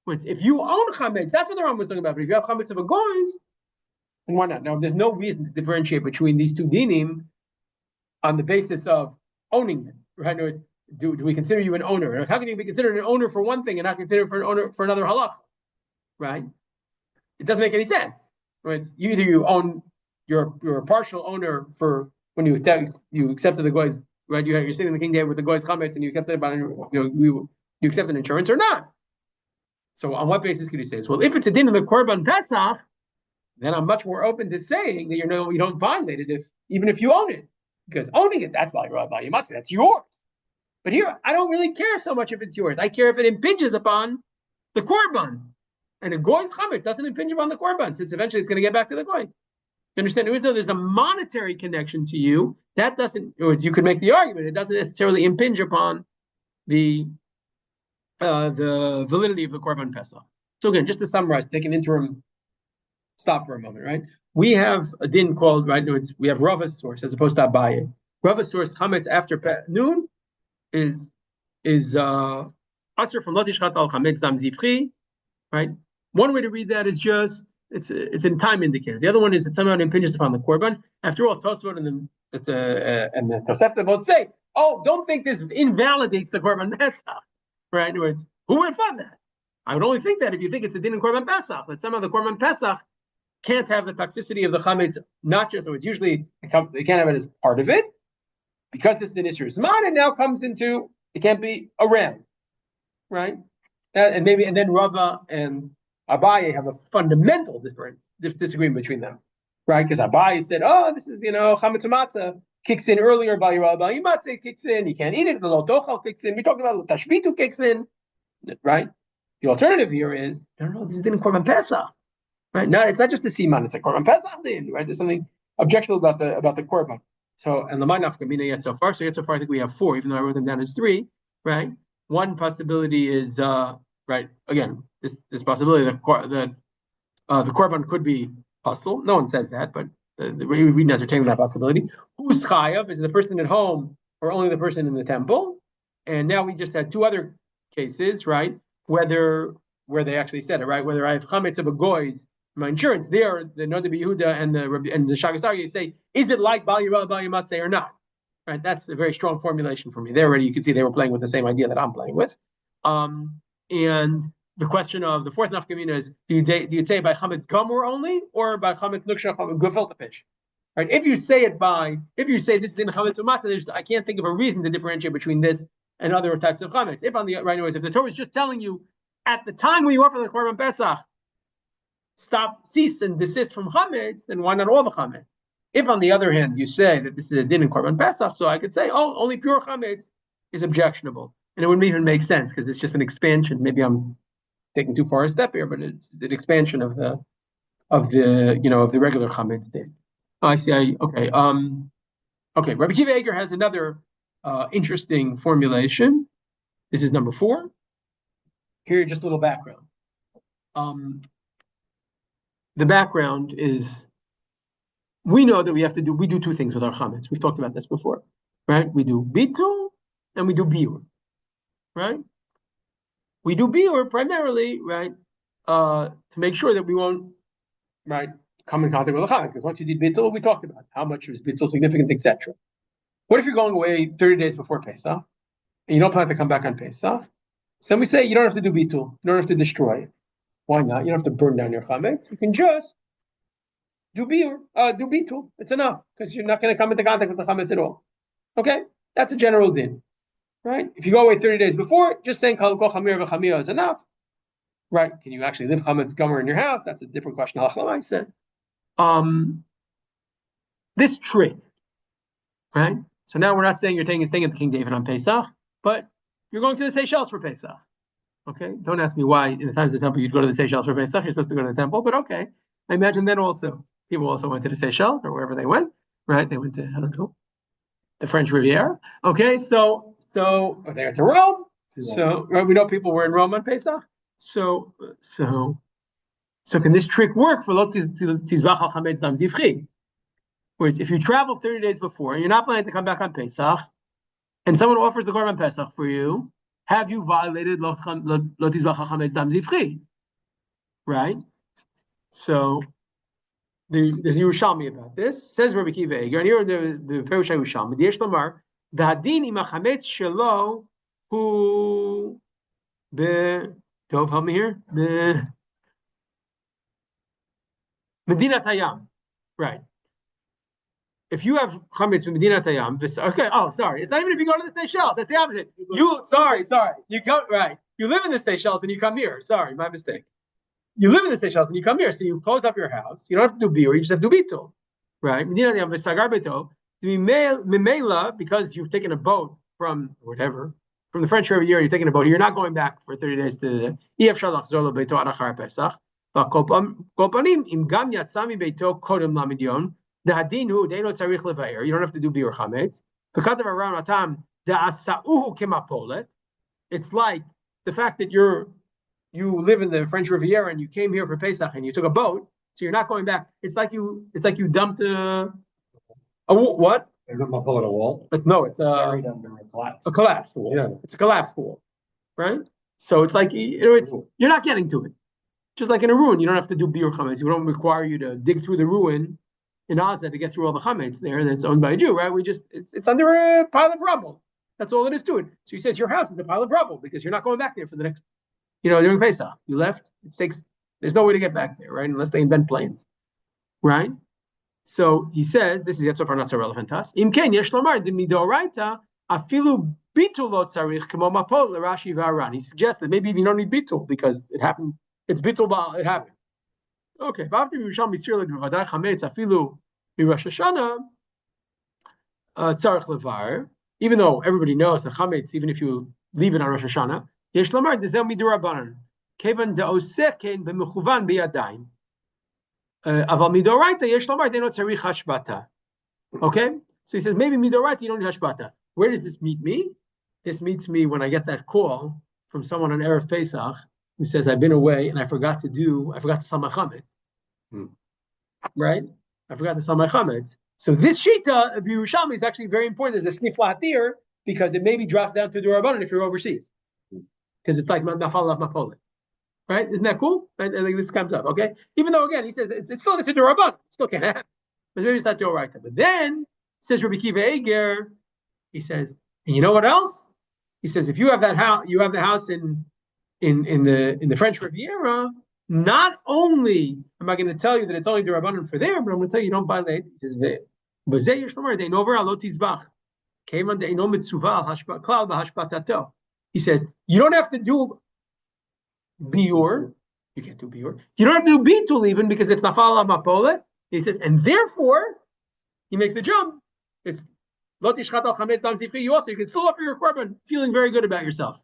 If you own chametz, that's what the Rambam was talking about. But if you have chametz of a goyz, then why not? Now, there's no reason to differentiate between these two dinim on the basis of owning it, right? In other words, do we consider you an owner? How can you be considered an owner for one thing and not considered for an owner for another halach? Right? It doesn't make any sense. Right? Either you own, you're a partial owner for when you accepted the goy's, right? You're sitting in the king day with the goy's chametz and you accepted you accepted insurance or not. So on what basis could you say this? Well, if it's a din of the korban pesach, then I'm much more open to saying that you don't violate it even if you own it, because owning it, that's value matzah, that's yours. But here, I don't really care so much if it's yours. I care if it impinges upon the korban. And a goy's chametz doesn't impinge upon the korban, since eventually it's going to get back to the goy. You understand? Even though there's a monetary connection to you, that doesn't, you could make the argument, it doesn't necessarily impinge upon the validity of the korban pesach. So again, just to summarize, take an interim stop for a moment, right? We have a din called, right, we have Rava's source as opposed to Abaye. Rava's source, chametz after noon, is asur from lo tishchat al chametz dam zivchi, right? One way to read that is just it's in time indicator. The other one is that somehow it impinges upon the korban. After all, Tosfot and the Tosefta both say, "Oh, don't think this invalidates the korban pesach." Right? In other words, who would have thought that? I would only think that if you think it's a din in korban pesach, that somehow the korban pesach can't have the toxicity of the chametz. Not just, it's usually they can't have it as part of it. Because this is an issue of Zman, it now comes into, it can't be a ram, right? And then Rava and Abaye have a fundamental disagreement between them, right? Because Abaye said, "Oh, this is chametz matzah kicks in earlier, Bayir matzah kicks in. You can't eat it. The lo tochal kicks in. We talked about tashvitu kicks in, right? The alternative here is no, this is din korban pesach, right? No, it's not just the siman; it's a korban pesach din, right? There's something objectionable about the korban. So, and Lamai Nafkamina yet so far. So yet so far, I think we have four, even though I wrote them down as three, right? One possibility is, right, again, this possibility that the korban could be puzzle. No one says that, but the reading entertaining that possibility. Who's chayav? Is the person at home or only the person in the temple? And now we just had two other cases, right? Where they actually said it, right? Whether I have chametz of a goyz, my insurance, there, the Nod of Yehuda and the Shagas Aryeh say, is it like Bal Yirah, Bal Yamatzeh or not? Right? That's a very strong formulation for me. There already, you can see they were playing with the same idea that I'm playing with. And the question of the fourth nafkamina is, do you say by chametz gamur only, or by chametz nuksha gefilte fish? Right? If you say this is in chametz umatzah, I can't think of a reason to differentiate between this and other types of chametz. If on the right, anyways, if the Torah is just telling you at the time when you offer the korban pesach, cease and desist from chametz, then why not all the chametz? If, on the other hand, you say that this is a din in korban pesach, so I could say, oh, only pure chametz is objectionable, and it wouldn't even make sense because it's just an expansion. Maybe I'm taking too far a step here, but it's an expansion of the regular chametz din. Oh, I see. Okay. Rabbi Kiva Eger has another interesting formulation. This is number 4. Here, just a little background. The background is, we know that we do two things with our chametz. We've talked about this before, right? We do bitul and we do biur, right? We do biur primarily, right, to make sure that we won't, right, come in contact with the chametz. Because once you did bitul, we talked about how much is bitul significant, etc. What if you're going away 30 days before Pesach and you don't plan to come back on Pesach? So then we say you don't have to do bitul, you don't have to destroy it. Why not? You don't have to burn down your chametz. You can just do bitul. It's enough because you're not going to come into contact with the chametz at all. Okay, that's a general din. right? If you go away 30 days before, just saying kol chamir v'chamir is enough, right? Can you actually live chametz gomer in your house? That's a different question. I said, this trick, right? So now we're not saying you're staying at the King David on Pesach, but you're going to the Seychelles for Pesach. Okay, don't ask me why in the times of the temple you'd go to the Seychelles for Pesach. You're supposed to go to the temple, but okay. I imagine then also people also went to the Seychelles or wherever they went, right? They went to, I don't know, the French Riviera. Okay, so or they went to Rome. So right, we know people were in Rome on Pesach. So can this trick work for Lo Tizbach al Chametz Dam Zivchi? Which if you travel 30 days before and you're not planning to come back on Pesach, and someone offers the korban Pesach for you, have you violated Lo Tizbach al Chametz Dam Zivchi? Right? So there's Yerushalmi about this. Says Rabbi Kiva Eger, and here the Perush Yerushalmi. Yesh Lomar Da'adin im hachametz shelo hu be Tov, help me here. Be Medinat Hayam, right? If you have chametz in Medinat Hayam, okay. Oh, sorry. It's not even if you go to the Seychelles. That's the opposite. Sorry. You go right. You live in the Seychelles and you come here. Sorry, my mistake. You live in the Seychelles and you come here, so you close up your house. You don't have to do biur, you just have to do bitul, right? Medinat Hayam v'sagar beto mimela, because you've taken a boat from whatever, from the French Riviera. You're taking a boat. You're not going back for 30 days to the Ef Shalach Zorlo Beito Adachar Pesach. Kopanim im gam yatzami beito kodem lamidyon. The hadinu deino tzarich levayer. You don't have to do biur chametz. Because of around atam the asauhu kemapolet. It's like the fact that you live in the French Riviera and you came here for Pesach and you took a boat, so you're not going back. It's like you dumped a what? They dumped a boat at a wall. It's Buried under a collapsed wall. Yeah, it's a collapsed wall, right? So it's like you're not getting to it. Just like in a ruin, you don't have to do biur chametz. We don't require you to dig through the ruin in Gaza to get through all the chametz there that's owned by a Jew, right? It's under a pile of rubble. That's all it is to it. So he says your house is a pile of rubble because you're not going back there for the next, during Pesach. You left. There's no way to get back there, right? Unless they invent planes, right? So he says, this is yet so far not so relevant to us. Imken yesh lomar de midoraita afilu bitul lo tzarich kemo mapol l'Rashi v'Aran. He suggests that maybe you don't need bitul because it happened. It's bitul, it happened. Okay. After Yerushalmi Sirlik v'vaday chametz afilu miRosh Hashanah tzarich levar. Even though everybody knows that chametz, even if you leave it on Rosh Hashanah, yesh lomar dezel midurabanan kevan de'oseken b'mechuvan biyadayim. Aval midoraita yesh lomar deino tzarich hashbata. Okay, so he says maybe midoraita you don't need hashbata. Where does this meet me? This meets me when I get that call from someone on Erev Pesach who says I've been away and I forgot to sell my chametz. Right? I forgot to sell my chametz. So this shita of Yerushalmi is actually very important as a sniflat here because it maybe drops down to Durabanan if you're overseas. Because it's like nafal of mapolet. Right? Isn't that cool? Right? I think this comes up, okay? Even though, again, he says it's still a Durabanan. Still can't happen. But maybe it's not Doraita. But then, says Rabbi Kiva Eger, he says, and you know what else? He says, if you have that house, you have the house in the French Riviera, not only am I going to tell you that it's only Durabanan for there, but I'm going to tell you don't violate. He says, he says, you don't have to do biur. You can't do biur. You don't have to do bitul even because it's nafal mapolet. He says, and therefore, he makes the jump. It's lo tishchat al chametz dam zivchi. You can still offer your korban, feeling very good about yourself,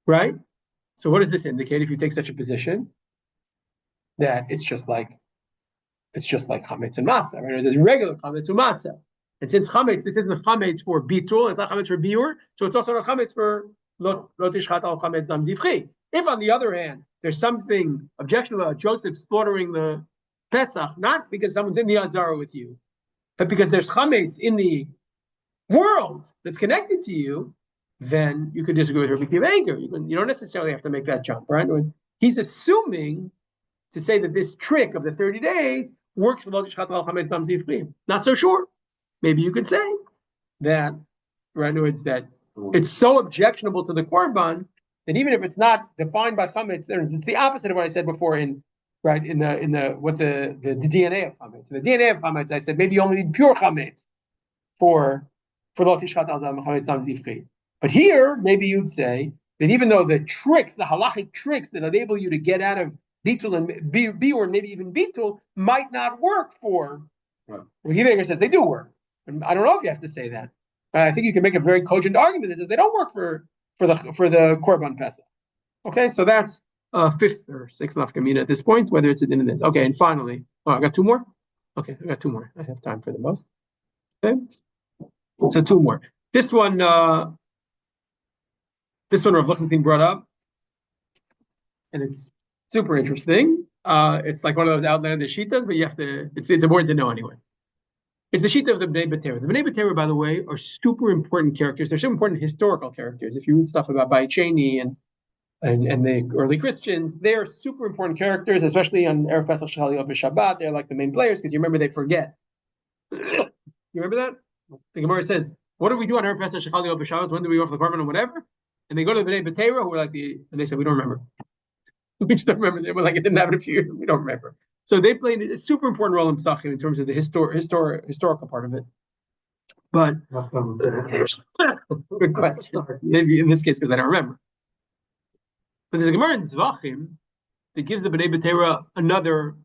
right? So, what does this indicate? If you take such a position, that it's just like chametz and matzah, right? There's regular chametz and matzah, and since chametz, this isn't chametz for bitul, it's not chametz for biur, so it's also not chametz for lo tishchat al chametz dam zivchi. If, on the other hand, there's something objectionable about Joseph slaughtering the Pesach, not because someone's in the Azara with you, but because there's chametz in the world that's connected to you, then you could disagree with Rabbi Kiva Eger. You don't necessarily have to make that jump, right? He's assuming to say that this trick of the 30 days works for Lo Tishchat al Chametz Dam Zivchi. Not so sure. Maybe you could say that, right? That it's so objectionable to the korban that even if it's not defined by chametz, it's the opposite of what I said before in the DNA of chametz. In the DNA of chametz, I said maybe you only need pure chametz for lo tishchat al chametz dam zivchi. But here, maybe you'd say that even though the tricks, the halachic tricks that enable you to get out of bitul and biur and maybe even bitul might not work for. Right. Well, Hidegar says they do work. And I don't know if you have to say that. I think you can make a very cogent argument that they don't work for the korban pesach. Okay, so that's fifth or sixth nafkamina at this point, whether it's a din in this. Okay, and finally, I got two more. Okay, I got two more. I have time for them both. Okay, so two more. This one Rav Lichtenstein brought up, and it's super interesting. It's like one of those outlandish shitas, but you have to. It's important to know anyway. It's the shita of the Bnei B'Tera. The Bnei B'Tera, by the way, are super important characters. They're super important historical characters. If you read stuff about Bai Cheni and the early Christians, they're super important characters, especially on Erev Pesach Shechal Yom Shabbat. They're like the main players because you remember they forget. You remember that? The Gemara says, "What do we do on Erev Pesach Shechal Yom Shabbat? When do we offer the korban or whatever?" And they go to the Bnei B'Tera, who are like and they said, "We don't remember. We just don't remember." They were like, "It didn't happen a few years. We don't remember." So they played a super important role in Pesachim in terms of the historical part of it. But good question. Maybe in this case because I don't remember. But there's a Gemara in Zvachim that gives the Bnei B'Tera another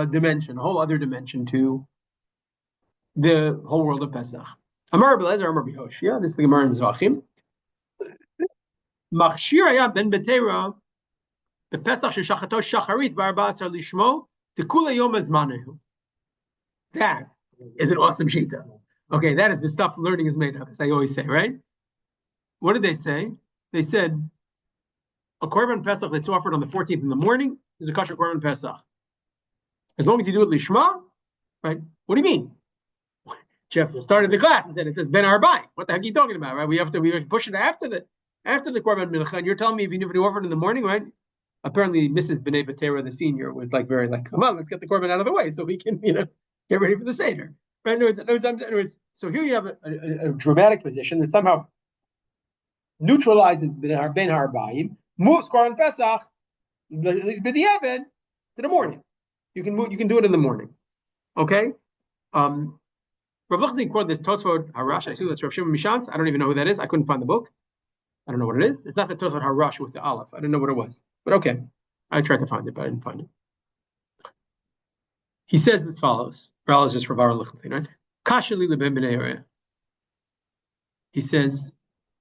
dimension, a whole other dimension to the whole world of Pesach. Amar Belezer, Amar B'Hoshia. This is the Gemara in Zvachim. Machshir Hayam Ben B'Tera the Pesach Sheshachato Shacharit Barba Asar Lishmo Tekula Yom Azmanahu. That is an awesome shita. Okay, that is the stuff learning is made of, as I always say, right? What did they say? They said a korban pesach that's offered on the 14th in the morning is a kosher korban pesach. As long as you do it lishma, right? What do you mean? Jeff started the class and said it says ben arbai. What the heck are you talking about, right? We push it after the korban mincha. And you're telling me if you offer it in the morning, right? Apparently, Mrs. B'nai B'Tera, the senior, was like very like, come on, let's get the korban out of the way so we can, get ready for the Seder. Right? In other words, so here you have a dramatic position that somehow neutralizes Ben Harbayim, moves Korban Pesach, at least b'diavad, to the morning. You can do it in the morning. Okay? Rav Lichtenstein quoted this Tosfot Harash. I assume that's Rav Shimon Mishantz. I don't even know who that is. I couldn't find the book. I don't know what it is. It's not the Tosfot Harash with the Aleph. I didn't know what it was. But okay. I tried to find it, but I didn't find it. He says as follows. Ral is just for Rav Lichtenstein, right? Kashali leben b'nei area. He says,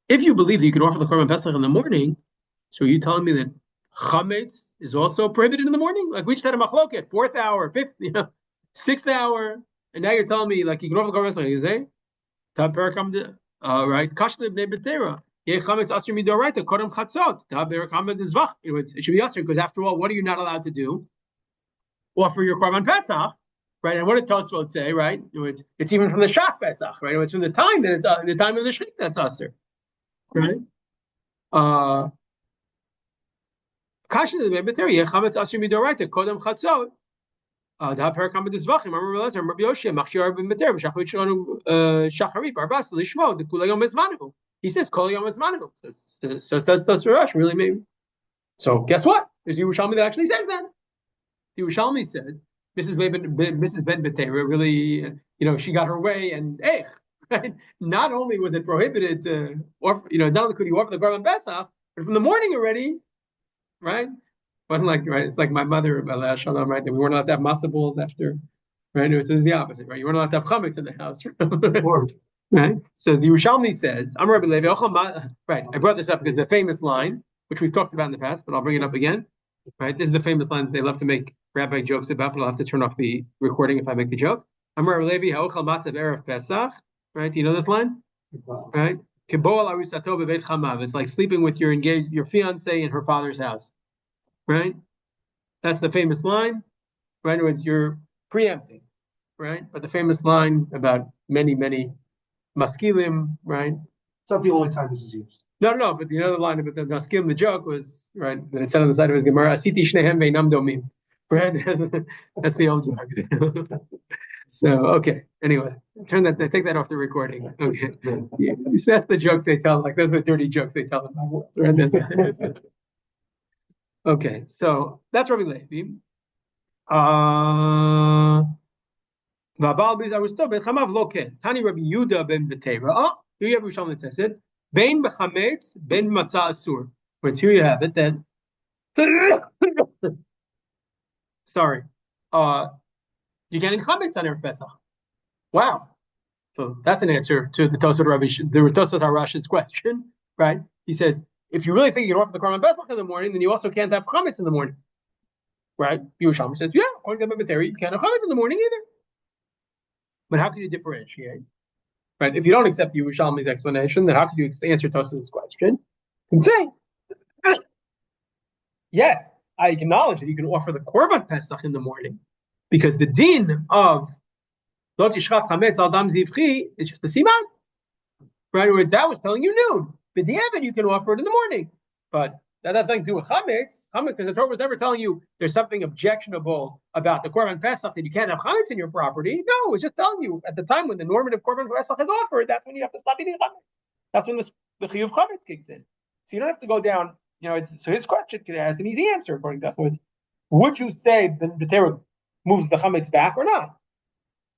if you believe that you can offer the Korban Pesach in the morning, so are you telling me that chametz is also prohibited in the morning? Like we just had a machloket, 4th hour, 5th, 6th hour, and now you're telling me like you can offer the Korban Pesach. You say, right? Kashali b'nei b'tera. It should be asr because after all, what are you not allowed to do? Offer your Korban Pesach, right? And what did Tosfot say, right? It's even from the Shach Pesach, right? It's from the time that it's the time of the Shechita that's asr, right? Kasha the Bebeteri chametz asr midoraita kodam chatzot. The parakam with zvachim. Remember last time, Rabbi Yoshia machshir ben beter b'shachrit shalanu shacharit barbas lishmo the kula yom ezmanu. He says kol yom ezmanu. So that's Rash really maybe. So guess what? There's Yerushalmi that actually says that. The Yerushalmi says Mrs. Ben Betera really, she got her way, and right? Not only was it prohibited to offer, not only could you offer the Korban Pesach, but from the morning already, right? It wasn't like, right? It's like my mother, Shalom, right? That we weren't allowed to have matzah balls after, right? It says the opposite, right? You weren't allowed to have chametz in the house, right? So the Yerushalmi says, I'm Rabbi Levi, right? I brought this up because the famous line, which we've talked about in the past, but I'll bring it up again. Right, this is the famous line that they love to make rabbi jokes about, but I'll have to turn off the recording if I make the joke. Amar Levi, ha'ochal matzav erev Pesach. Right, do you know this line? Right, kebo al arisato bebeit chamav. It's like sleeping with your fiance in her father's house. Right, that's the famous line. Right, in other words, you're preempting. Right, but the famous line about many maskilim. Right, It's not the only time this is used. No, but the other line about the Naskim, the joke was, right, that it said on the side of his Gemara, Asiti shnehem ve'inam domim. Right? That's the old joke. So, okay. Anyway, take that off the recording. Okay. Yeah, so that's the jokes they tell, like those are the dirty jokes they tell them. Right? Okay, so that's Rabbi Levi. Tani Rabbi Yehuda ben Betera. Oh, here you have Rishonim that says it. Bein b'chametz, bein b'matzah asur. But here you have it then. Sorry. You're getting chametz on Erev Pesach. Wow. So that's an answer to the Tosafot Harash's question, right? He says, if you really think you can offer the korban pesach in the morning, then you also can't have chametz in the morning, right? Yerushalmi says, yeah, according to the Materi, you can't have chametz in the morning either. But how can you differentiate, right? If you don't accept Yerushalmi's explanation, then how could you answer Tosafat's question and say, yes, I acknowledge that you can offer the korban pesach in the morning, because the din of Lo tishchat chametz al dam zivchi is just a siman. Right? In other words, that was telling you noon. But the Evid, you can offer it in the morning. But that has nothing to do with chametz. Because the Torah was never telling you there's something objectionable about the korban pesach that you can't have chametz in your property. No, it was just telling you at the time when the normative korban pesach is offered, that's when you have to stop eating chametz. That's when the chiyuv chametz kicks in. So you don't have to go down. So his question has an easy answer according to us. So would you say the Torah moves the chametz back or not?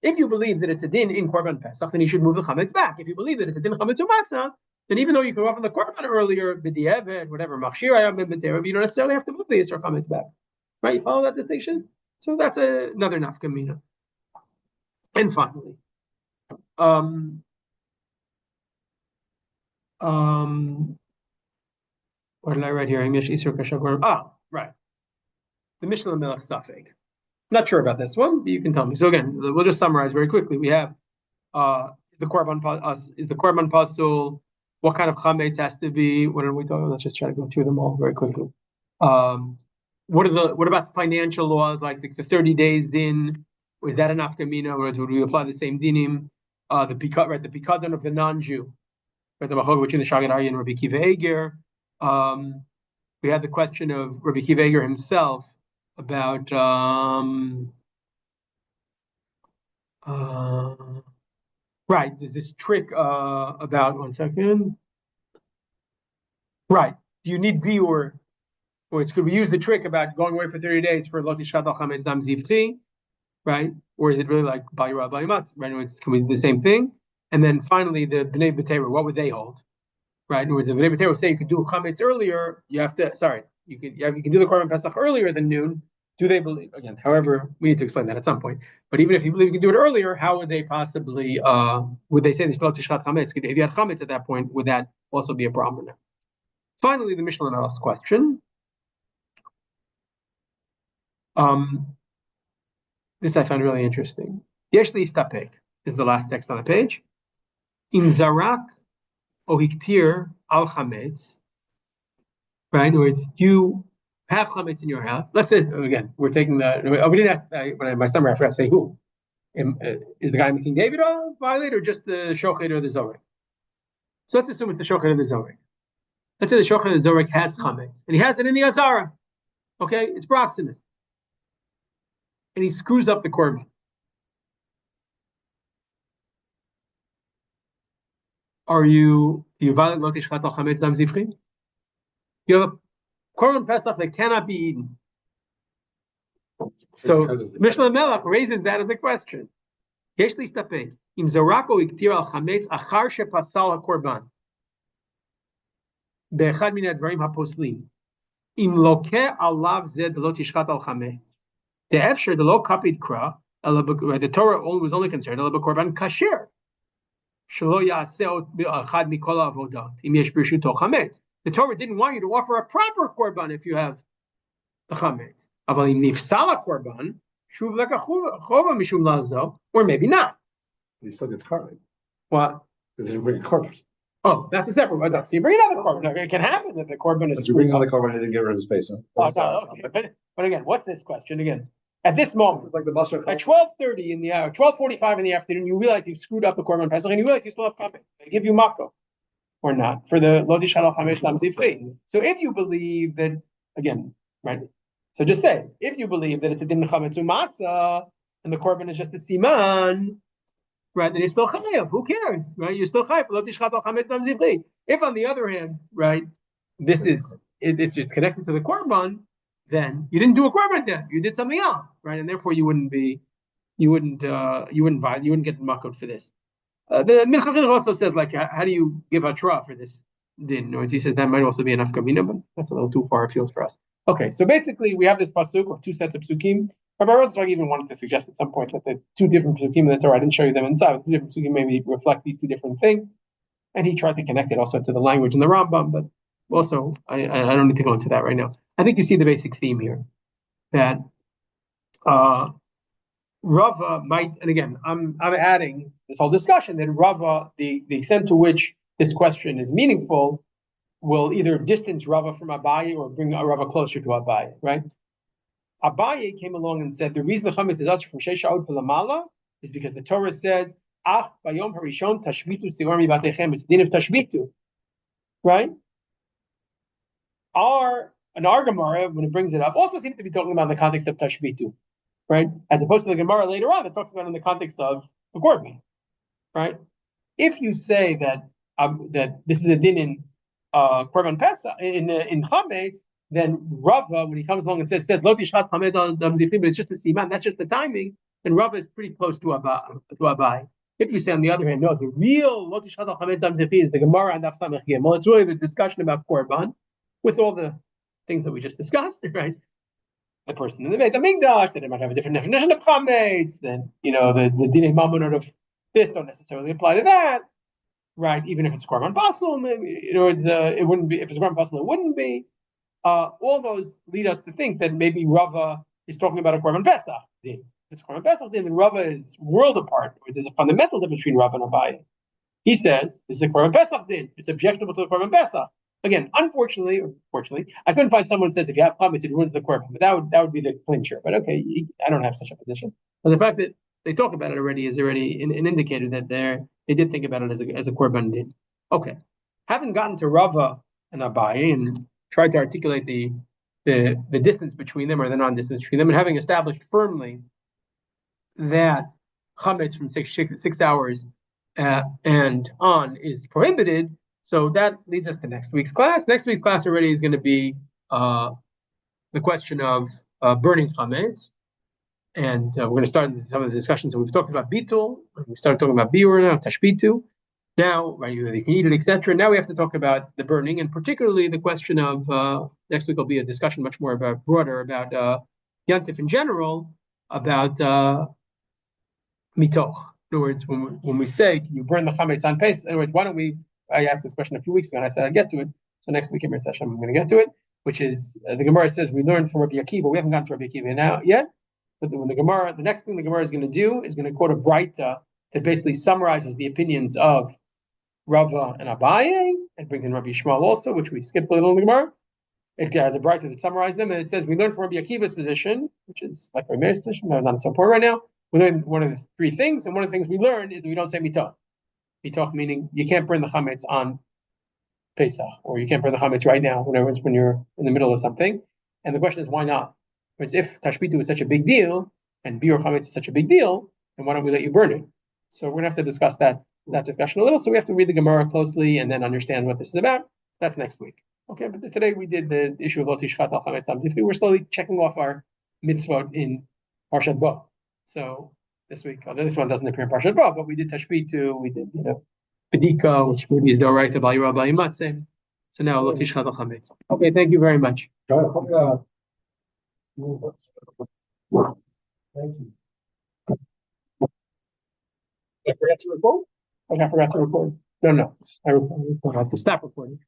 If you believe that it's a din in korban pesach, then you should move the chametz back. If you believe that it's a din chametz umatzah, then even though you can offer the korban earlier, b'di'evet, whatever, machshir ayam b'terev, you don't necessarily have to move the yisur chametz back. Right? You follow that distinction? So that's another nafkamina. And finally, what did I write here? Right. The Mishnah Melech Safek. Not sure about this one, but you can tell me. So again, we'll just summarize very quickly. We have is the korban pasul? What kind of chametz has to be? What are we talking about? Let's just try to go through them all very quickly. What about the financial laws, like the 30 days din? Is that enough kamina, or would we apply the same dinim? The pikadon of the non-Jew, right? The machloek between the Shagad Aryeh and Rabbi Kiva Eger. We had the question of Rabbi Kiva Eger himself about right, there's this trick about 1 second. Right. Do you need biur? Or could we use the trick about going away for 30 days for lo tishchat al chametz dam zivchi? Right? Or is it really like bayira bayimat? Right? Can we do the same thing? And then finally the Bnei B'Tera, what would they hold? Right? In other words, the Bnei B'Tera would say you could do chametz earlier, you can do the korban pesach earlier than noon. Do they believe, again, however, we need to explain that at some point. But even if you believe you can do it earlier, how would they possibly, would they say this lo tishchat chametz? If you had chametz at that point, would that also be a problem? Finally, the Mishnah Melech's question. This I found really interesting. Yesh li'istapek is the last text on the page. Im zarak o hiktir al chametz. Right? In other words, you have chametz in your house. Let's say, again, we're taking we didn't ask, when my summary, I forgot to say who. Is the guy making David a violate, or just the shochet or the zorek? So let's assume it's the shochet or the zorek. Let's say the shochet or the zorek has chametz, and he has it in the azara. Okay, it's proximate. And he screws up the korban. Do you violate lo tishchat al chametz dam zivchi? You have a korban pesach that cannot be eaten. So Mishnah Melech raises that as a question. Yesh li'istapek im zarako iktir al chametz achar shepasal hakorban be'echad min hadvarim haposlin im lokeh alav zed lo tishchat al chametz de'efsher de lo kapid kra the Torah was only concerned ela b'korban kasher shelo yaseh echad mikol avodat im yesh birshuto chametz. The Torah didn't want you to offer a proper korban if you have the chametz. Aval im nifsal korban shuv lekachova mishum lazo, or maybe not. He still gets carded. What? Because he brings carbon. Oh, that's a separate one. So you bring another korban. It can happen that the korban is. If he brings another carbon, he didn't get rid of the space. Oh, no, okay. But again, what's this question again? At this moment, Like the bus at 12:30 in the hour, 12:45 in the afternoon, you realize you've screwed up the korban pesach, and you realize you still have chametz. They give you mako or not for the lo tishchat al chametz dam zivchi. So if you believe that, again, right? So just say, if you believe that it's a din chametz umatzah and the korban is just a siman, right? Then you're still chayav. Who cares, right? You're still chayav. Lo tishchat al chametz dam zivchi. If on the other hand, right, this is it's connected to the korban, then you didn't do a korban then. You did something else, right? And therefore you wouldn't get makot for this. The Mincha Chinuch also says, like, how do you give hatra for this din? Or he says that might also be enough kamina, but that's a little too far afield for us. Okay, so basically we have this pasuk or two sets of psukim. Rabbi Rosenstock even wanted to suggest at some point that the two different psukim in the Torah, I didn't show you them inside, but two different psukim maybe reflect these two different things. And he tried to connect it also to the language in the Rambam, but also I don't need to go into that right now. I think you see the basic theme here that Rava might, and again, I'm adding this whole discussion that Rava, the extent to which this question is meaningful, will either distance Rava from Abaye or bring Rava closer to Abaye, right? Abaye came along and said the reason the chametz is usher from Sheish Sha'od for Lamala is because the Torah says, Ach bayom harishon tashbitu sivar mibatechem. It's din of tashbitu, right? Our Gemara, when it brings it up, also seems to be talking about in the context of tashbitu, right? As opposed to the Gemara later on that talks about in the context of the korban, right? If you say that that this is a din in korban pesach in chametz, then Rava, when he comes along and says lo tishchat chametz al dam zifim, but it's just the siman, that's just the timing, then Rava is pretty close to Abai. If you say on the other hand, no, the real lo tishchat al chametz dam zifim is the Gemara and Daf Samech Gimel. It's really the discussion about korban with all the things that we just discussed, right? The person in the Beit HaMikdash, that it might have a different definition of chametz, then the dinei mamonot of this don't necessarily apply to that, right? Even if it's korban pasul, maybe it wouldn't be. If it's korban pasul, it wouldn't be. All those lead us to think that maybe Rava is talking about a korban pesach din. If it's korban pesach din, then Rava is world apart. There's a fundamental difference between Rava and Abaye. He says this is a korban pesach din. It's objectionable to the korban pesach. Again, unfortunately, or fortunately, I couldn't find someone who says if you have chametz, it ruins the korban. But that would be the clincher. But okay, I don't have such a position. But the fact that they talk about it already is already an indicator that they did think about it as a korban din. Okay, having gotten to Rava and Abaye and tried to articulate the distance between them or the non-distance between them, and having established firmly that chametz from 6 hours and on is prohibited. So that leads us to next week's class. Next week's class already is going to be the question of burning chametz, and we're going to start some of the discussions. So we've talked about bitul, we started talking about biur now, tashbitu. Now, right, you can eat it, etc. Now we have to talk about the burning, and particularly the question of next week will be a discussion much more broader about yantif in general, about mitoch. In other words, when we say, can you burn the chametz on pesach? In other words, why don't we? I asked this question a few weeks ago, and I said I'd get to it. So next week in my session, I'm going to get to it, which is the Gemara says we learned from Rabbi Akiva, but we haven't gotten to Rabbi Akiva now yet. But when the next thing the Gemara is going to do is going to quote a Braita that basically summarizes the opinions of Rava and Abaye, and brings in Rabbi Yishmael also, which we skipped a little in the Gemara. It has a Braita that summarizes them, and it says we learned from Rabbi Akiva's position, which is like Rabbi Meir's position, but not so important right now. We learned one of the three things, and one of the things we learned is that we don't say mitoch. Mitoch meaning you can't burn the chametz on Pesach, or you can't burn the chametz right now, when you're in the middle of something. And the question is, why not? Because if tashbitu is such a big deal, and biur chametz is such a big deal, then why don't we let you burn it? So we're going to have to discuss that discussion a little. So we have to read the Gemara closely and then understand what this is about. That's next week. Okay, but today we did the issue of lo tishchat al chametz am zifri. We're slowly checking off our mitzvot in Parshat Bo. So this week, although this one doesn't appear in Parshat Bo, but we did tashbitu, we did Bedika, which maybe is the right to Bali Rabbi Matzeh. So now lo tishchat al chametz. Okay, thank you very much. Thank you. I forgot to record? I forgot to record. No. I have to stop recording.